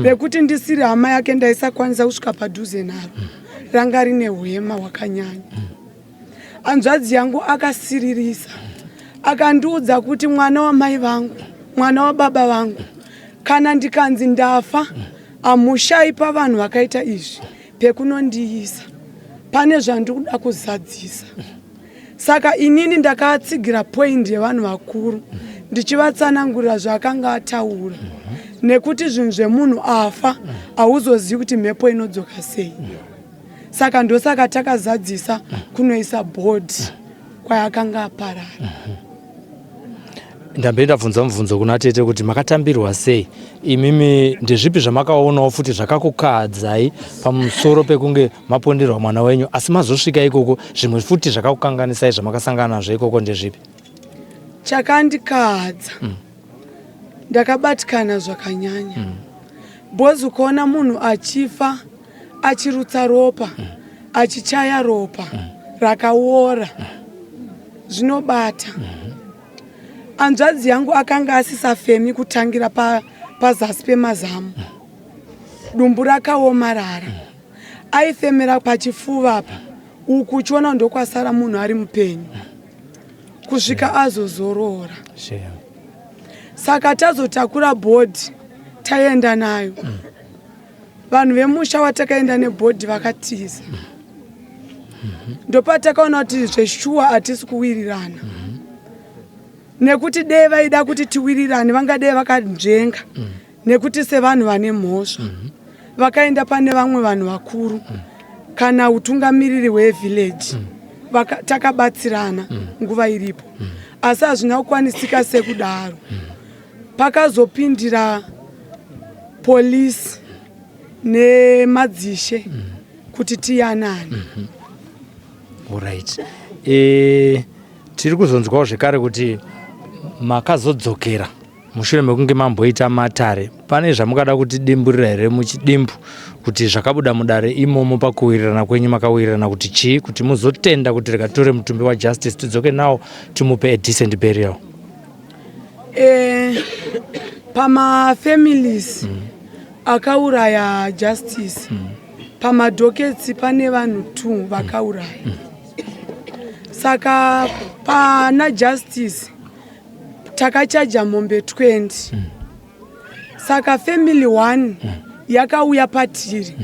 rekuti ndisiri hama yake ndaisakwanisa kusvika padhuze naro ranga rine hwema hwakanyanya hanzvadzi yangu akasiririsa akandiudza kuti mwana wamai vangu mwana wababa vangu kana ndikanzi ndafa hamushaipa vanhu vakaita izvi pekunondiisa pane zvandikuda kuzadzisa saka inini ndakatsigira point yevanhu vakuru ndichivatsanangurira zvakanga ataura nekuti zvinhu zvemunhu afa hauzozivi kuti mhepo inodzoka sei saka ndosaka takazadzisa kunoisa bhodhi kwayakanga aparara ndambe ndabvunza mubvunzo kuna tete kuti makatambirwa sei imimi ndezvipi zvamakaonawo futi zvakakukahadzai pamusoro pekunge maponderwa mwana wenyu asi mazosvika ikoko zvimwe futi zvakakukanganisai zvamakasangana nazvo ikoko ndezvipi chakandikahadza ndakabatikana zvakanyanya bhozi ukaona munhu achifa achirutsa ropa achichaya ropa rakaora zvinobata hanzvadzi yangu akanga asisafemi kutangira pazasi pemazamu dumbu rakaomarara aifemera pachifuva pa uku uchiona ndokwasara munhu ari mupenyu kusvika azozorora saka tazotakura bhodhi taenda nayo vanhu vemusha watakaenda nebhodhi vakatiza ndopatakaona kuti zveshuwa hatisi kuwirirana nekuti dei vaida kuti tiwirirane vangadei vakanzvenga nekuti sevanhu vane mhosva vakaenda pane vamwe vanhu vakuru kana utungamiriri hwevhileji takabatsirana nguva iripo asi hazvina kukwanisika sekudaro pakazopindira polisi nemadzishe kuti tiyanane alright tiri kuzonzwawo zvekare kuti makazodzokera mushure mekunge mamboita matare pane zvamukada kuti dimburira here muchidimbu kuti zvakabuda mudare imomo pakuwirirana kwenyu makawirirana kuti chii kuti muzotenda kuti rikatore mutumbi wajustice tidzoke nawo timupe a decent burial? Pamafamilies akauraya justice pamadhoketsi pane vanhu 2 vakauraya. Saka pana justice takachaja mombe 20. Saka family 1 yakauya patiri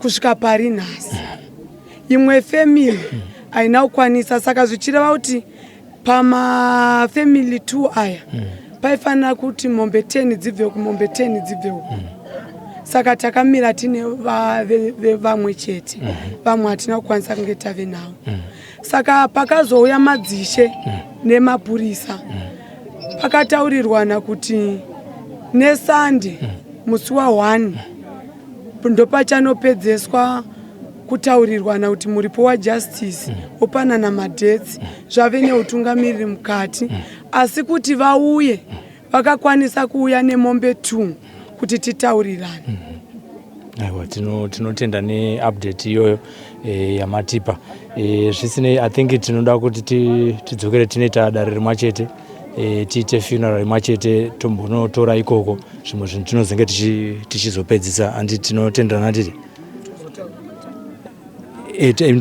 kusvika pari nhasi. Imwe family haina kukwanisa, saka zvichireva kuti pamafamily 2 aya paifanira kuti mombe 10 dzibve kumombe 10 dzibve uku. Saka takamira tine vamwe chete, vamwe hatina kukwanisa kunge tave navo. Saka pakazouya madzishe nemapurisa pakataurirwana kuti neSunday musi wa1 ndopachanopedzeswa kutaurirwana kuti muripo wajustice opanana madetsi zvave neutungamiriri mukati, asi kuti vauye vakakwanisa kuuya nemombe 2 kuti titaurirane. Aiwa, tinotenda neupdate iyoyo yamatipa. Zvisinei, I think tinoda kuti tidzokere tinoita dare rimwe chete, tiite funeral rimwe chete, tombonotora ikoko zvimwe zvinhu tinozenge tichizopedzisa. Andi tinotenderana tiri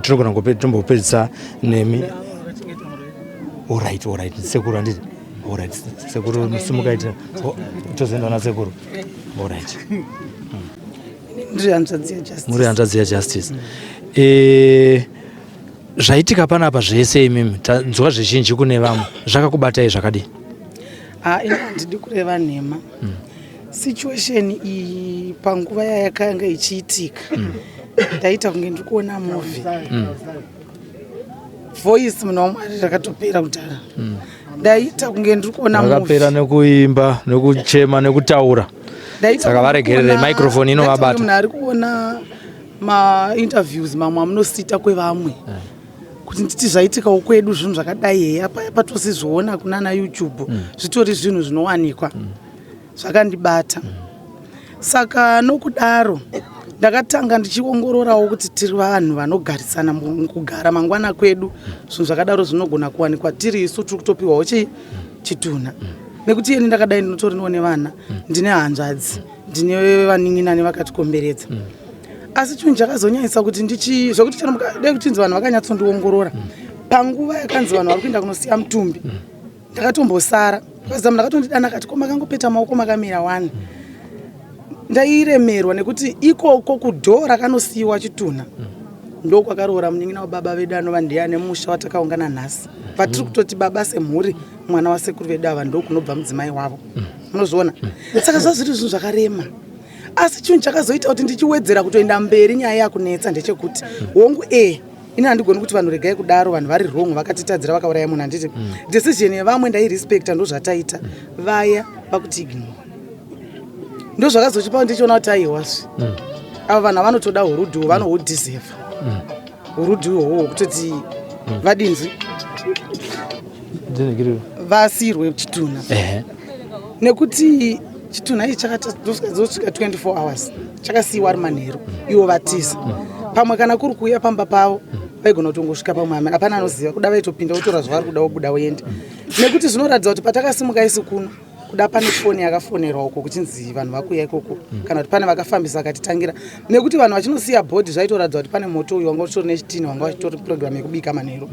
tinogona tombopedzisa nemi. Alright, sekuru anditi. Alright, sekuru musimukaita tozoenda na sekuru. Alright. Muri hanzvadzi yajustice. Zvaitika panapa zvese imimi tanzwa zvizhinji kune vamwe, zvakakubatai zvakadii? Ina handidi kureva nhema. Situation iyi panguva yakanga ichiitika ndaita kunge ndiri kuona movie. Voice muna waMwari rakatopera kudhara. Ndaita kunge ndiri kuona movie. Rakapera nekuimba, nekuchema, nekutaura. Saka varegerere microphone inovabata. Munhu ari kuona ma-interviews mamwe amunosita kwevamwe kuti nditi zvaitikawo kwedu zvinhu zvakadai heya paya tosizviona kunana YouTube zvitori zvinhu zvinowanikwa zvakandibata. Saka nokudaro ndakatanga ndichiongororawo kuti tiri vanhu vanogarisana mukugara mangwana kwedu, zvinhu zvakadaro zvinogona kuwanikwa tiri isu tiri kutopiwawo chitunha. Nekuti yeni ndakadai ndinotorinawo nevana, ndine hanzvadzi, ndine vanin'inani vakatikomberedza. Asi chinhu chakazonyanyisa kuti zvokuti dai kuchinzi vanhu vakanyatsondiongorora panguva yakanzi vanhu vari kuenda kunosiya mutumbi, ndakatombosara. Kwazama ndakatondidana akati, ko makangopeta maoko makamira 1. Ndairemerwa nekuti ikoko kudhoo rakanosiyiwa chitunha ndokwakaroora munin'ina wababa vedu anova ndiye ane musha watakaungana nhasi. Vatiri kutoti baba semhuri, mwana wasekuru vedu ava ndokunobva mudzimai wavo. Munozviona? Saka zvazviri zvinhu zvakarema. Asi chinhu chakazoita kuti ndichiwedzera kutoenda mberi nyaya yakunetsa ndechekuti hongu ina handigoni kuti vanhu regai kudaro, vanhu vari wrong, vakatitadzira vakauraya munhu. Handiti decision yevamwe ndairespecta, ndozvataita. Vaya vakuti ignore. Ndozvakazochipa ndichiona kuti aiwazvi ava vanhu vanotoda urudhi vanohudeserva. Urudhi ihwohwo kutoti vadinzwi vasirwe chitunha. Nekuti chitunha ichi chakazosvika 24 hours chakasiyiwa ari manheru, ivo vatiza. Pamwe kana kuri kuuya pamba pavo vaigona kutongosvika pamwe, hapana anoziva, kuda vaitopinda votora zvavari kuda vobuda voenda. Nekuti zvinoratidza kuti patakasimuka isi kuno kuda pane foni yakafonerwa uko kuchinzi vanhu vakuya ikoko, kana kuti pane vakafambisa vakatitangira. Nekuti vanhu vachinosiya bhodhi zvaitoratidza kuti pane moto uyu wanga uchitori nechitini, wanga uchitori program yekubika manheru.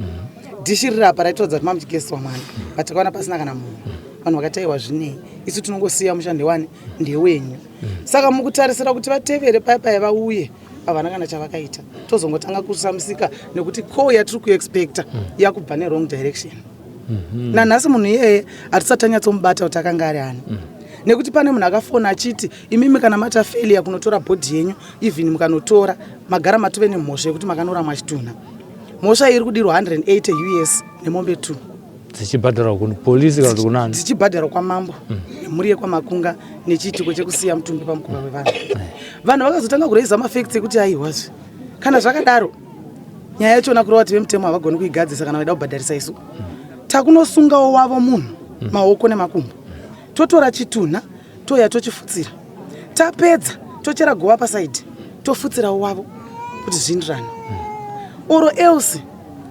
Dhishi riri apa raitoratidza kuti mamuchigesi wamwana, patakaona pasina kana munhu. Vanhu vakataiwa zvinei, isu tinongosiya mushando wani ndewenyu. Saka mukutarisira kuti vatevere paya vauye, havana kana chavakaita, tozongotanga kusamisika nekuti ko yatiri kuexpecta yakubva ne-wrong direction. Nanhasi munhu iyeye hatisati tanyatsomubata kuti akanga ari ani. Nekuti pane munhu akafona achiti imimi kana mata failure kunotora bhodhi yenyu, even mukanotora magara matove nemhosva yekuti makanora mwachitunha. Mhosva iri kudirwa 180 US nemombe 2. Dzichibhadharwa kupolisi kana kunani? Dzichibhadharwa kwamambo, nemhuri yekwamakunga nechiitiko chekusiya mutumbi pamukova wevanhu. Vanhu vakazotanga kureisa mafacts ekuti aiwazvi kana zvakadaro nyaya yachona kurova kuti vemutemo havagoni kuigadzisa kana vaida kubhadharisa isu. Takunosungawo wavo munhu maoko nemakumbo, totora chitunha toya tochifutsira. tapedza tochera gowa pasaidi tofutsirawo wavo kuti zvindirana oro else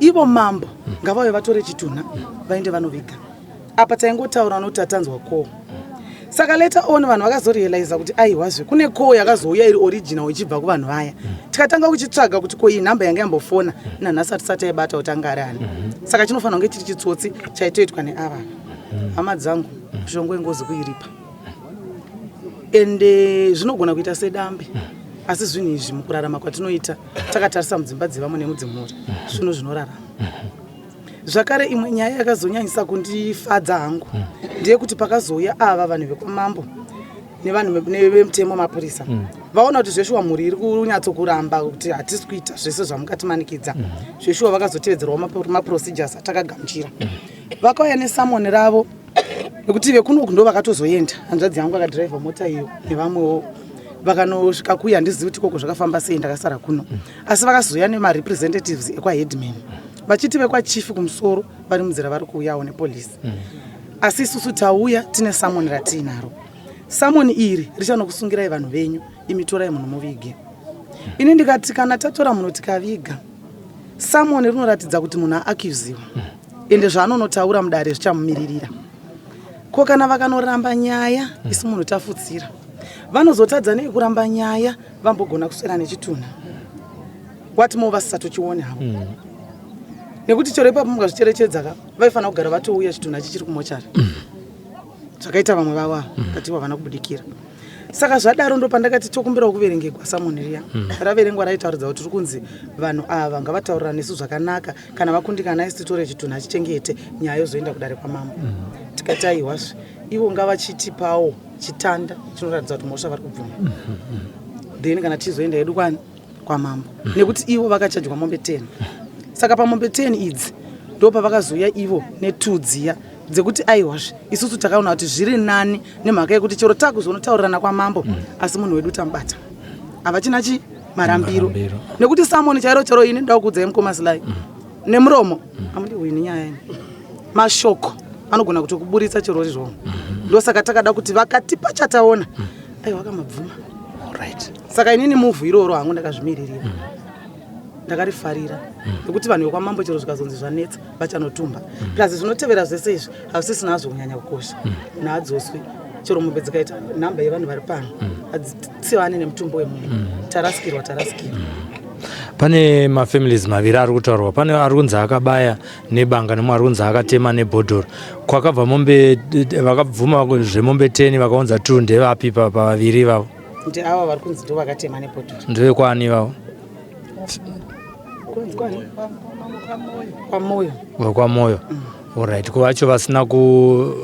ivo mambo ngavave vatore Chitunha vaende vanoviga apa taingotaura noti tatanzwa call saka later on vanhu vakazorealiza kuti aiwazve kune call yakazouya iri original ichibva kuvanhu vaya tikatanga kuchitsvaga kuti ko iyi nhamba yanga yambofona nanhasi atisati aibata kuti anga ari ani saka chinofanira kunge chiri chitsotsi chaitoitwa neava hama dzangu shongwe ngozi kuiripa ende zvinogona kuita sedambe asi zvinhu izvi mukurarama kwatinoita takatarisa mudzimba dzevamwe nemudzimhuri zvinhu zvinorarama zvakare imwe nyaya yakazonyanyisa kundifadza hangu ndeyekuti pakazouya ava vanhu vekumambo nevanhu vemutemo mapurisa vaona kuti zveshuwa mhuri iri kunyatsokuramba kuti hatisi kuita zvese zvamukatimanikidza zveshuwa vakazotevedzerwawo maprocedures atakagamuchira vakauya nesamoni ravo nekuti vekunoku ndo vakatozoenda hanzvadzi yangu akadhiraivha mota iyo nevamwewo vakanosvika kuya handizivi kuti koko zvakafamba sei ndakasara kuno asi vakazoya nemarepresentatives ekwaheadman vachiti vekwachifi kumusoro vari munzira vari kuuyawo nepolisi asi isusu tauya tine samoni ratiinaro samoni iri richanokusungirai vanhu venyu imitorai munhu muvige ini ndikati kana tatora munhu tikaviga samoni rinoratidza kuti munhu aakuziwa ende zvaanonotaura mudare zvichamumiririra ko kana vakanoramba nyaya isi munhu tafutsira vanozotadza nei kuramba nyaya vambogona kuswera nechitunha wati mo vasisatochione havo nekuti chero ipapo mungazvicherechedza vaifanira kugara vatouya Chitunha chichiri kumochari zvakaita vamwe vavo katiwa vana kubudikira saka zvadaro ndo pandakati tokumbirawo kuverengegwa samoni riya raverengwa raitauridza kuti tiri kunzi vanhu ava ngavataurira nesu zvakanaka kana vakundikana isi titore Chitunha chichengete nyaya yozoenda kudare kwamambo tikati aiwazve ivo ngavachitipawo chitanda chinoratidza kuti mhosva vari kubvuma then kana tizoenda hedu kwani kwamambo nekuti ivo vakachajwa mombe 10 saka pamombe 10 idzi ndo pavakazoya ivo netudziya dzekuti aiwazve isusu takaona kuti zviri nani nemhaka yekuti chero takuzonotaurirana kwamambo asi munhu wedu tambata havachina chi marambiro nekuti samoni chero ini ndakuudzai Mukoma Sly nemuromo amudi wini nyaya ini mashoko anogona kutokuburitsa chero izvozvo ndosaka takada kuti vakatipa chataona aiwa vakamabvuma saka inini muvhu iroro hangu ndakazvimiririra ndakarifarira nekuti vanhu vekwamambo chero zvikazonzi zvanetsa vachanotumba plese zvinotevera zvese izvi hazvisisina nazvo kunyanya kukosha naadzoswi chero mombe dzikaita nhamba yevanhu vari pano hadzitsivane nemutumbo wemunhu tarasikirwa pane mafamilies maviri ari kutaurwa pane ari kunzi akabaya nebanga nemwe ari kunzi akatema nebhodhoro kwakabva mombe vakabvuma zvemombe 10 vakaunza 2 ndevapi pavaviri ivavo ndeava vari kunzi ndo vakatema nebhodhoro ndevekwani ivavo kwamoyo vakwamoyo alright kuvacho vasina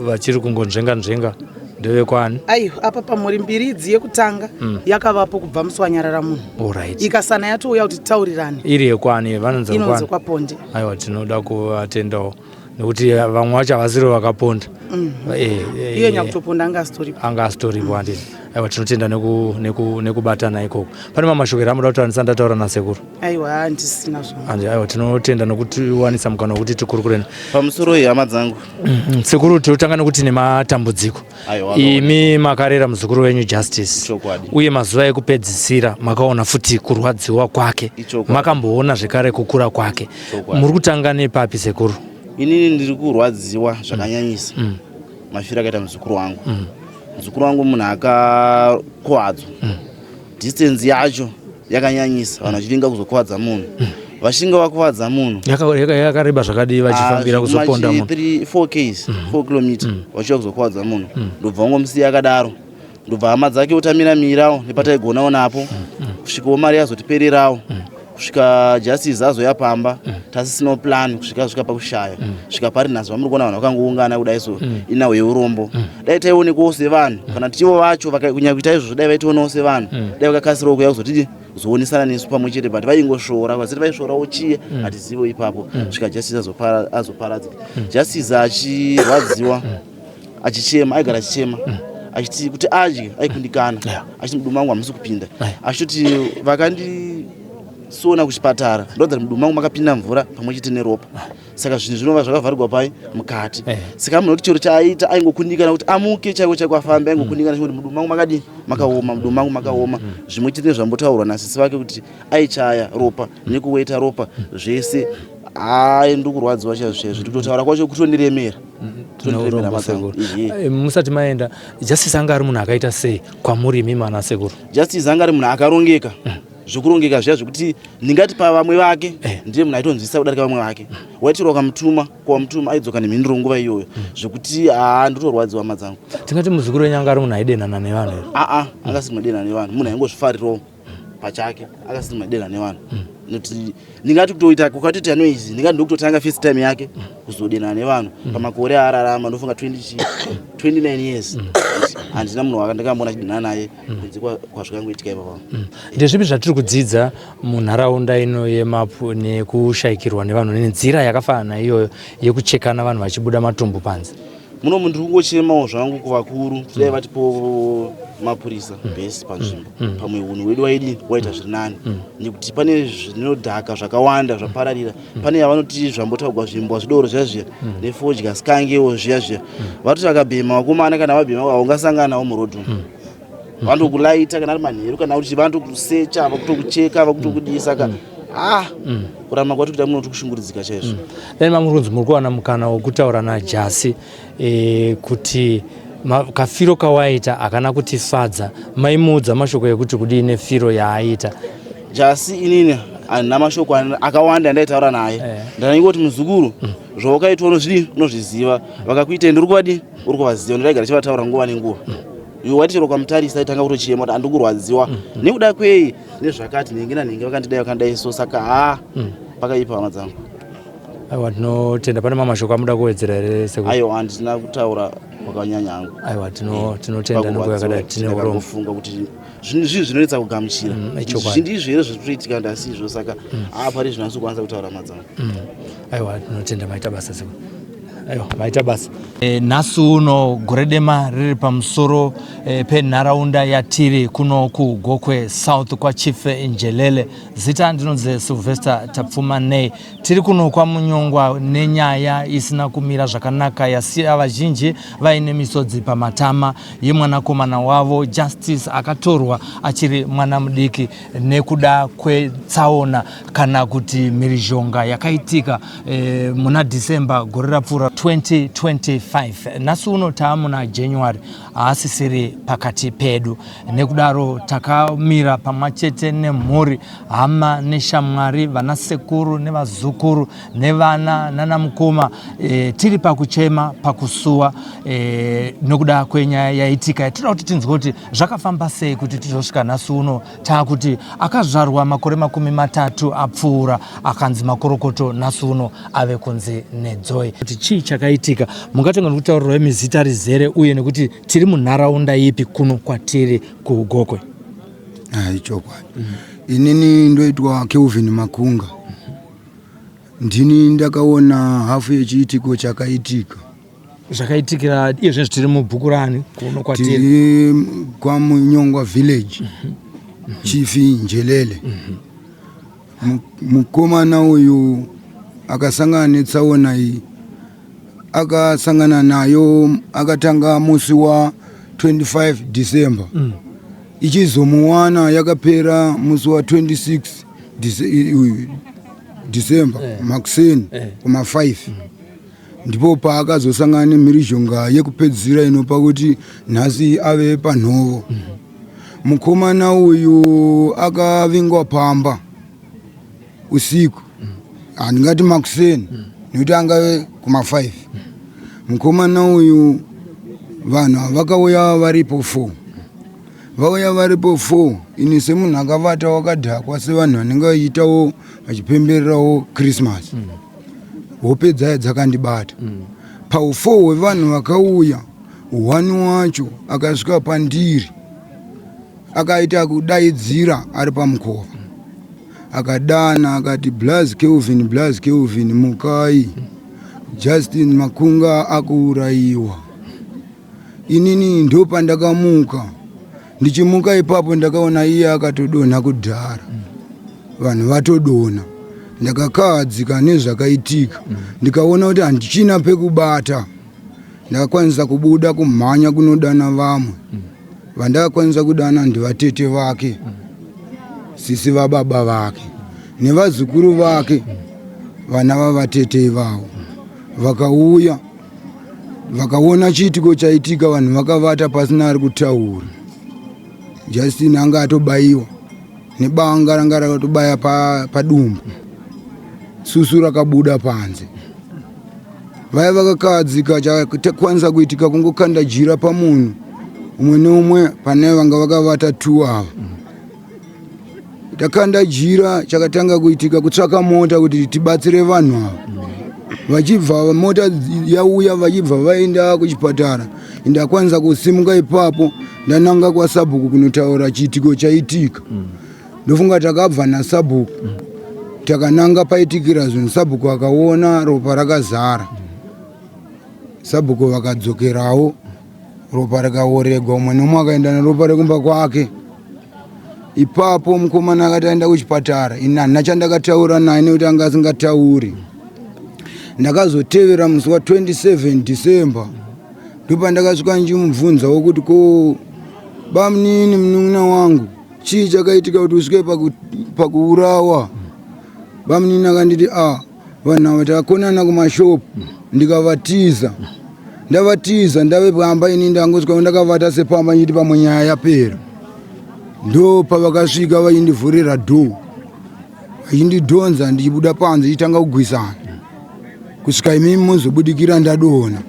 vachiri kungonzvenga ndevekwani aiwa apa pamhuri mbiri idzi yekutanga yakavapo kubva musi wanyarara munhu alright ikasana yatouya kuti taurirane iri yekwani inonzi kwaponde aiwa tinoda kuvatendawo nekuti vamwe vacho havasiri vakaponda iye nyakutoponda anga asitoripo handini aiwa tinotenda nekubatana ikoko pane mamashoko eramuda kutaura ndisandataura nasekuru aiwa handisina zvongo aiwa tinotenda nokutiwanisa mukana wekuti tikurukureni pamusoro hama dzangu sekuru tinotanga nekuti nematambudziko imi makarera muzukuru wenyu Justice uye mazuva ekupedzisira makaona futi kurwadziwa kwake makamboona zvekare kukura kwake muri kutanga nepapi sekuru inini ndiri kurwadziwa zvakanyanyisa mafiro akaita muzukuru wangu munhu akakuwadzwa distance yacho yakanyanyisa vanhu vachivinga kuzokuwadza munhu vashinga vakuwadza munhu yakareba zvakadii vachifambira kuzoponda munhu 4 km vachiva kuzokuwadza munhu ndobva wangomusiya akadaro ndobva hama dzake otamira mirawo nepataigonawo napo kusvikawo mari yazotipererawo kusvika Justice azoya pamba tasisino plan kusvika pakushaya svika pari nhasi vamuri kuona vanhu vakangoungana kudai so inawo yeurombo dai taionekwawo sevanhu kana tichivo vacho kunyanya kuita izvozvo dai vaitionawo sevanhu dai vakakasirawo kuuya kuzotiti zoonesana nesu pamwe chete but vaingosvora vasati vaisvorawo chiye hatizivo ipapo svika Justice azoparadzika Justice achirwadziwa achichema aigara achichema achiti kuti adye aikundikana achiti mudumu wangu hamusi kupinda achitoti vakandi sona kuchipatara ndodzati mudumu wangu makapinda mvura pamwe chete neropa saka zvinhu zvinova zvakavharirwa pai mukati saka munhu kuti chiro chaaita aingokundikana kuti amuke chaiko afambe aingokundikana kuti mudumu mangu makadii makaoma mudumu mangu makaoma zvimwe chete zvambotaurwa nasisi vake kuti aichaya ropa nekuweta ropa zvese ndokurwadziwa chaizvo zviri kutotaura kwacho kutondiremera musati maenda Justice anga ari munhu akaita sei kwamuri imi mana sekuru? Justice anga ari munhu akarongeka zvokurongeka zviya zvokuti ndingati pavamwe vake ndiye munhu aitonzwisisa kudarika vamwe vake waitirwa kamutuma kwamutuma aidzoka nemhinduro nguva iyoyo zvokuti ndotorwadziwa madzangu. Tingati muzukuru wenyu anga ari munhu aidenhana nevanhu here? Angasiri mudenhana nevanhu munhu aingozvifarirawo pachake akasiri mudenhana nevanhu noti ndingati kutoita kukatoti anoizi ndingati ndokutotanga first time yake kuzodenhana nevanhu pamakore ararama ndofunga 29 years handina munhu wakandakamboona chidenhana naye kunze kwazvakangoitika ipapo. Ndezvipi zvatiri kudzidza munharaunda ino yeMapu nekushayikirwa nevanhu nenzira yakafanana iyoyo yekuchekana vanhu vachibuda matumbu panze? Muno munhu ndiri kungochemawo zvangu kuvakuru dai vatipo mapurisa bhesi panzvimbo pamwe unhu wedu waita zviri nani nekuti pane zvinodhaka zvakawanda zvapararira pane yavanoti zvambotaugwa zvimbwa zvidoro zviya nefodya sikangewo zviya vatoti vakabhema vakomana kana vabhema vaungasanganawo murodhi vandokulaita kana ari manheru kana kuti vandokusecha vakutokucheka vakutokudii saka kurama kwati kuti munoti kushungurudzika chaizvo. Dai mamurunzi muri kuwana mukana wokutaura naJasi kuti kafiro kawaita akana kutifadza maimuudza mashoko ekuti kudii nefiro yaaita? Jasi inini handina mashoko akawanda andaitaura naye ndaningoti muzukuru zvawakaitwa unozviziva vakakuita ndiri kuvadi uri kuvaziva ndaigara chivataura nguva nenguva iwe watichero kwamutarisa aitanga kutochema kuti handikurwadziwa nekuda kwei nezvakati nhingi nanhingi vakandidai vakandai so saka pakaipa hama dzangu. Aiwa tinotenda pane mamashoko amuda kuwedzera here sekuru? Aiwa handina kutaura kwakanyanya hangu. Aiwa tinotenda nguva yakadai tine urombo kufunga kuti zvinhu izvi zvinoitsa kugamuchira zvindizvo here zvirikuitika ndasizvo saka pari zvinasokwanisa kutaura madzangu. Aiwa tinotenda maita basa sekuru. Aiwa maita basa. Nhasi uno gore dema riri pamusoro penharaunda yatiri kuno kuGokwe South kwa Chief Njelele. Zita ndinonzi Sylvester Tapfumanei. Tiri kuno kwa Munyongwa nenyaya isina kumira zvakanaka yasiya vazhinji vaine misodzi pamatama yemwanakomana wavo Justice akatorwa achiri mwana mudiki nekuda kwetsaona kana kuti mhirizhonga yakaitika muna December gore rapfuura 2025. Nhasi uno taamuna January asisiri pakati pedu nekudaro takamira pamwachete nemhuri hama neshamwari vana sekuru nevazukuru nevana nana mukoma tiri pakuchema pakusuwa nekuda kwenyaya yaitika yatinoda kuti tinzwe kuti zvakafamba sei kuti tizosvika nhasi uno taakuti akazvarwa makore 30 apfuura akanzi makorokoto nhasi uno ave kunzi nedzoi. Kuti chii chakaitika mungatenga nekutaurira mizita rizere uye nekuti tiri munharaunda ipi kuno kwatiri kuGokwe? Chokwadi inini ndoitwa Kelvin Makunga ndini ndakaona hafu yechiitiko chakaitika. Zvakaitikira iye zvinhu tiri mubhuku rani kuno kwatiri? Tiri kwa Munyongwa village Chief Njelele. Mukomana uyu akasangana netsaona iyi akasangana nayo akatanga musi wa 25 December ichizomuwana yakapera musi wa 26 December makuseni kuma 5 ndipo paakazosangana nemhirizhonga yekupedzisira inopa kuti nhasi ave panhovo. Mukomana uyu akavingwa pamba usiku handingati makuseni nekuti angave kuma 5. Mukomana uyu vanhu vakauya varipo 4 vauya varipo 4 ini semunhu akavata wakadhakwa sevanhu vanenge vachiitawo vachipembererawo Christmas hope dzaya dzakandibata pa4 wevanhu vakauya 1 wacho akasvika pandiri akaita kudaidzira ari pamukova akadana akati Blaze Kelvin mukai Justin Makunga akuurayiwa. Inini ndo pandakamuka ndichimuka ipapo ndakaona iye akatodonha kudhara vanhu vatodona ndakakadzika nezvakaitika ndikaona kuti handichina pekubata ndakakwanisa kubuda kumhanya kunodana vamwe vandakakwanisa kudana ndivatete vake sisi vababa vake nevazukuru vake vana vavatete ivavo vakauya vakaona chiitiko chaitika vanhu vakavata pasina ari kutaura Justin anga atobayiwa nebanga ranga rakatobaya padumbu susu rakabuda panze vaya vakakadzika chakwanisa kuitika kungokanda jira pamunhu umwe neumwe pane vanga vakavata 2 ava takanda jira chakatanga kuitika kutsvaka mota kuti tibatsire vanhu ava vachibva mota yauya vachibva vaenda kuchipatara ndakwanisa kusimuka ipapo ndananga kwaSabuku kunotaura chiitiko chaitika ndofunga takabva naSabuku takananga paitikira zvinhu Sabuku akaona ropa rakazara Sabuku vakadzokerawo ropa rikaoregwa umwe nomwe akaenda neropa rekumba kwake ipapo mukomana akati aenda kuchipatara ina handina chandakataura naye nekuti anga asingatauri ndakazotevera musi wa27 December ndopandakasvika ndichimubvunzawo kuti ko bamunini munun'una wangu chii chakaitika kuti usvike pakuurawa bamunini akanditi vanhu ava takakonana kumashopu ndikavatiza ndavatiza ndave pamba ini ndangosvika ndakavata sepamba ndichiti pamwe nyaya yapera ndo pavakasvika vachindivhurira dhoo vachindidhonza ndichibuda panze ndichitanga kugwisana kusvika imimi muzobudikira ndadona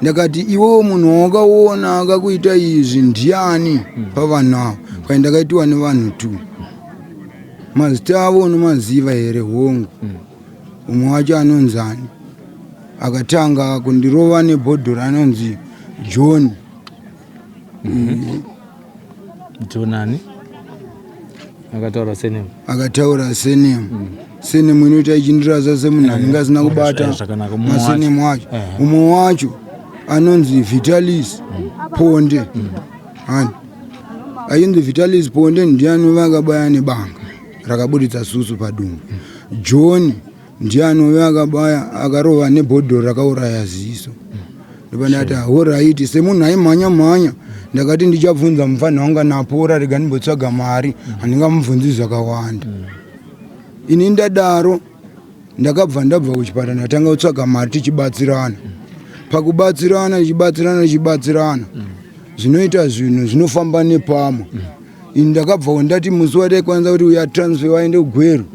ndakati iwewo munhu wakaona akakuita izvi ndiani pavanhu avo kai ndakaitiwa nevanhu 2 mazita avo unomaziva here hongu umwe wacho anonzani akatanga kundirova nebhodhoro anonzi John Jonani akataura senemu senemu inoita ichindirasa semunhu anenge asina kubata masenemu acho umwe wacho anonzi Vitalis Ponde ainzi Vitalis Ponde ndianova akabaya nebanga rakabuditsa susu padumbu John ndianova akabaya akarova nebhodhoro rakauraya ziso ndopandati alright semunhu aimhanya ndakati ndichabvunza mufana wanga napora rega ndimbotsvaga mari handingamubvunzi zvakawanda ini ndadaro ndakabva ndabva kuchipatara ndatanga kutsvaga mari tichibatsirana pakubatsirana tichibatsirana zvinoita zvinhu zvinofamba nepamwe ini ndakabvawo ndati musi wataikwanisa kuti uya transfer waende kugweru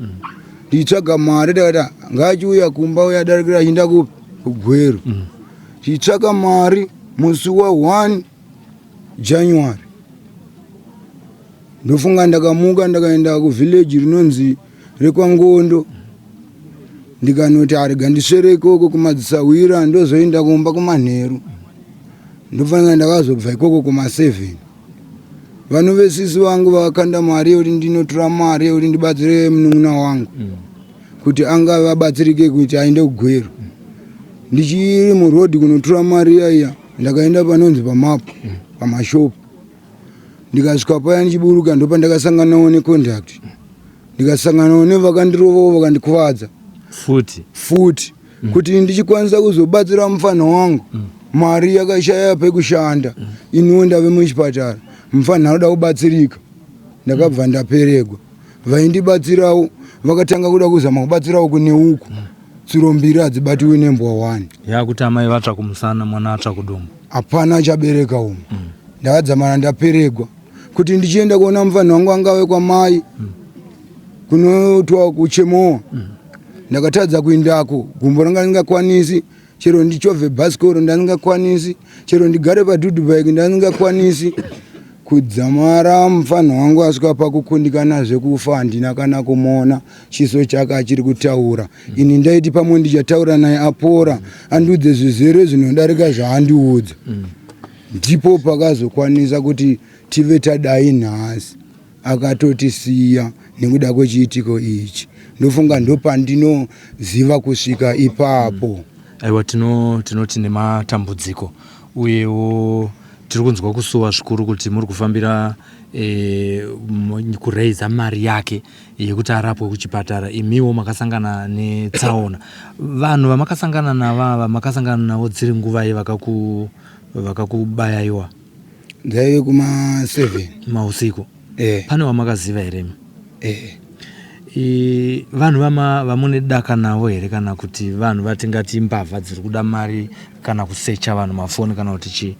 ndichitsvaga mari takati ngachiuya kumba uyadarikira achienda kugweru tichitsvaga mari musi wa1 January ndofunga ndakamuka ndakaenda kuvillage rinonzi rekwangondo ndikanoti arega ndiswere ikoko kumadzisawira ndozoenda kumba kumanheru ndofanira ndakazobva ikoko kuma7 vanhu vesisi vangu vakakanda mari yekuti ndinotora mari yekuti ndibatsire munun'una wangu kuti anga vabatsirike kuti aende kugweru ndichiri murodhi kunotora mari yaiya ndakaenda panonzi pamapu pamashopu ndikasvika paya ndichiburuka ndopa ndakasanganawo necontact ndikasanganawo nevakandirovawo vakandikuvadza futi kuti ndichikwanisa kuzobatsira mufana wangu mari yakashaya pekushanda iniwo ndave muchipatara mufana anoda kubatsirika ndakabva ndaperegwa vaindibatsirawo vakatanga kuda kuzama kubatsirawo kune uku tsuro 2 hadzibatiwe nembwa 1 yakuti amai vatsva kumusana mwana atsva kudumbu hapana achabereka umwe ndakadzamana ndaperegwa kuti ndichienda kuona mufana wangu angave kwamai kunotwa kuchemowa ndakatadza kuindako gumbo ranga risingakwanisi chero ndichovhe bhasikoro ndandingakwanisi chero ndigare padhudhubike ndandingakwanisi kudzamara mufana wangu asvika pakukundikana zvekufa handina kana kumuona chiso chake achiri kutaura ini ndaiti pamwe ndichataura naye apora andiudze zvizere zvinodarika zvaandiudza ndipo pakazokwanisa kuti tive tadai nhasi akatotisiya nekuda kwechiitiko ichi ndofunga ndopandinoziva kusvika ipapo aiwa tinoti nematambudziko uyewo tiri kunzwa kusuwa zvikuru kuti muri kufambira kureiza mari yake yekuti arapwe kuchipatara. Imiwo makasangana netsaona. Vanhu vamakasangana navava makasangana navo dziri nguva vakakubayaiwa? Ndaive kuma 7 mausiku. Pane wamakaziva here? Vanhu vamune daka navo here kana kuti vanhu vatingati mbavha dziri kuda mari kana kusecha vanhu mafoni kana kuti chii?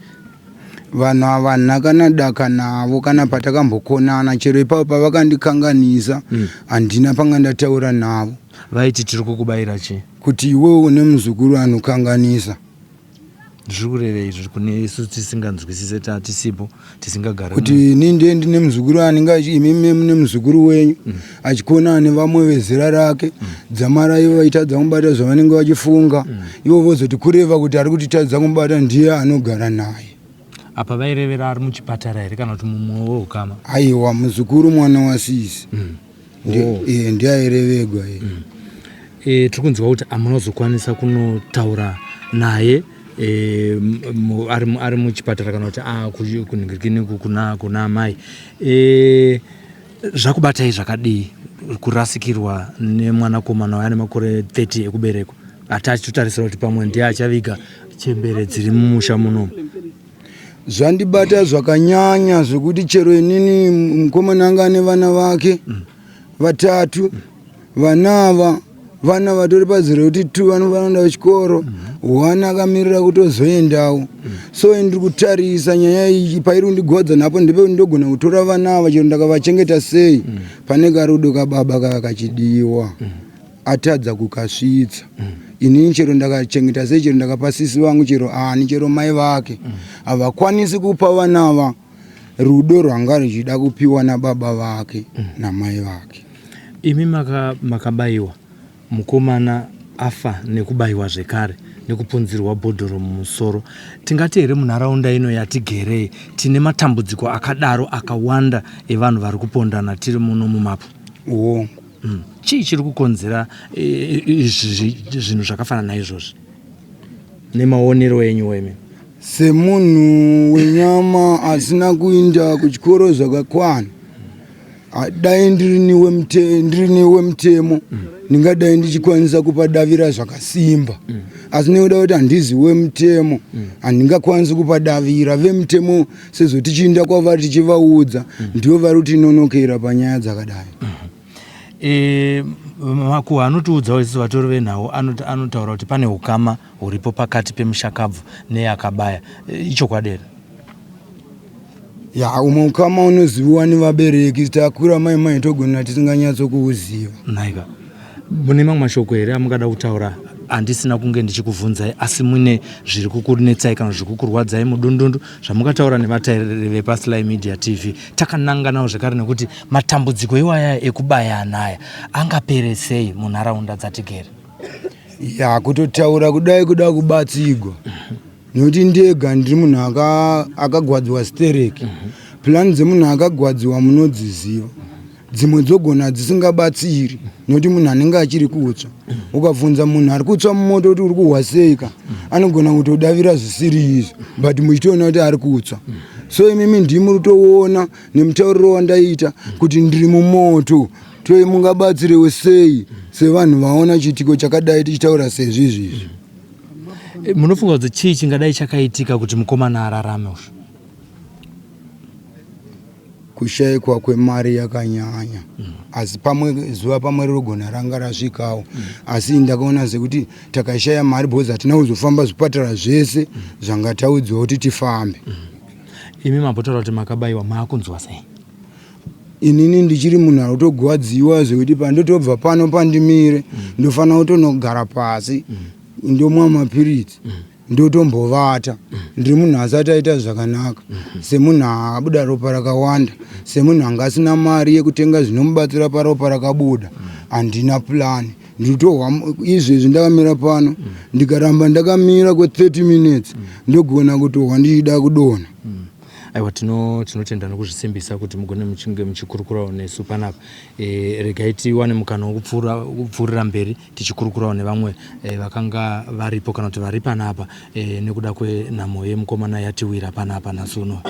Vanhu ava nakana daka navo kana patakambokonana chero ipapo pavakandikanganisa handina panga ndataura navo. Vaiti tiri kukubayira chii? Kuti iwewe une muzukuru anokanganisa. Zviri kureve izvi kune isu tisinganzwisise tisipo tisingagara. Kuti ninde ndine muzukuru imimi mune muzukuru wenyu achikona nevamwe vezera rake dzamara ivo vaitadza kubata zvavanenge vachifunga ivo vozoti kureva kuti ari kutitadza kubata ndiye anogara naye. Apa vairevera ari muchipatara here kana kuti mumwe weukama? Aiwa, muzukuru mwana wasisi ndiye airevegwa. Tiri kunzwa kuti amunozokwanisa kunotaura naye ari muchipatara kana kuti kunhingirikiniku kuna amai. Zvakubatai zvakadii kurasikirwa nemwanakomana waane makore 30 ekuberekwa? Atachitotarisira kuti pamwe ndiye achaviga chembere dziri mumusha munomu. Zvandibata zvakanyanya zvokuti chero inini mukomana anga ane vana vake 3. Vanava vana vatori pazero kuti 2 vanoenda kuchikoro, 1 akamirira kutozoendawo. So ndiri kutarisa nyaya iyi pairi kundigodza napo ndipo ndogona kutora vana ava chero ndakavachengeta sei pane karudo kababa kakachidiwa atadza kukasvitsa. Inini chero ndakachengeta sei chero ndakapasisi vangu chero ani chero mai vake havakwanisi kupa vana ava rudo rwanga ruchida kupiwa nababa vake namai vake. Imi makabayiwa, mukomana afa nekubayiwa zvekare nekupunzirwa bhodhoro mumusoro. Tingati here munharaunda ino yatigerei tine matambudziko akadaro akawanda evanhu vari kupondana tiri muno muMapu? Chii chiri kukonzera zvinhu zvakafanana naizvozvi nemaonero enyu wemi? Semunhu wenyama asina kuenda kuchikoro zvakakwana, dai ndiri wemutemo ndingadai ndichikwanisa kupa davira zvakasimba. Asi nekuda kuti handizi wemutemo handingakwanisi kupa davira. Vemutemo sezvo tichienda kwavari tichivaudza ndivo vari kutinonokera panyaya dzakadai. Maku anotiudzawo isi vatori venhau anotaura kuti pane ukama huripo pakati pemushakabvu neakabaya. Ichokwadi here? Umwe ukama unoziviwa nevabereki. Takura mai togona tisinganyatsokuuziva. Naika, mune mamwe mashoko here amungada kutaura? Handisina kunge ndichikubvunzai asi mune zviri kukunetsai kana zviri kukurwadzai mudundundu zvamungataura nevatariri vepaSlyMedia TV. Takananga nawo zvekare nekuti matambudziko iwaya ekubaya anaya angapere sei munharaunda dzatigere? Kutotaura kudai kuda kubatsigwa nekuti ndega ndiri munhu akagwadziwa stereki. Plani dzemunhu akagwadziwa munodziziva. Dzimwe dzogona dzisingabatsiri nekuti munhu anenge achiri kutsva. Ukabvunza munhu ari kutsva mumoto kuti uri kuhwa seika anogona kutodavira zvisiri izvi but muchitoona kuti ari kutsva. So imimi ndimi rutoona nemutauriro wandaita kuti ndiri mumoto. Toi mungabatsirewo sei sevanhu vaona chitiko chakadai tichitaura sezvizvi? Munofunga kuti chii chingadai chakaitika kuti mukomana ararame? Kushayikwa kwemari yakanyanya. Asi zuva pamwe rinogona ranga rasvikawo. Asi ndakaona sekuti takashaya mari bhozi hatina kuzofamba zvipatara zvese zvangataudzwa kuti tifambe. Imi mabotaura kuti makabayiwa maakunzwa sei? Inini ndichiri munhu ari kutogwadziwa zvekuti pandotobva pano pandimire ndofanira kutonogara pasi ndomwa mapiritsi ndotombovata. Ndiri munhu asati aita zvakanaka, semunhu akabuda ropa rakawanda, semunhu anga asina mari yekutenga zvinomubatsira paropa rakabuda. Handina plani. Nditohwa izvezvi ndakamira pano ndikaramba ndakamira kwe 30 minutes ndogona kutohwa ndichida kudonha. aiwa tinotenda nokuzvisimbisa kuti mugone muchinge muchikurukurawo nesu panapa. Regai tiwane mukana wokupfuurira mberi tichikurukurawo nevamwe vakanga varipo kana kuti vari panapa nekuda kwenhamo yemukomana yatiwira panapa nhasi uno.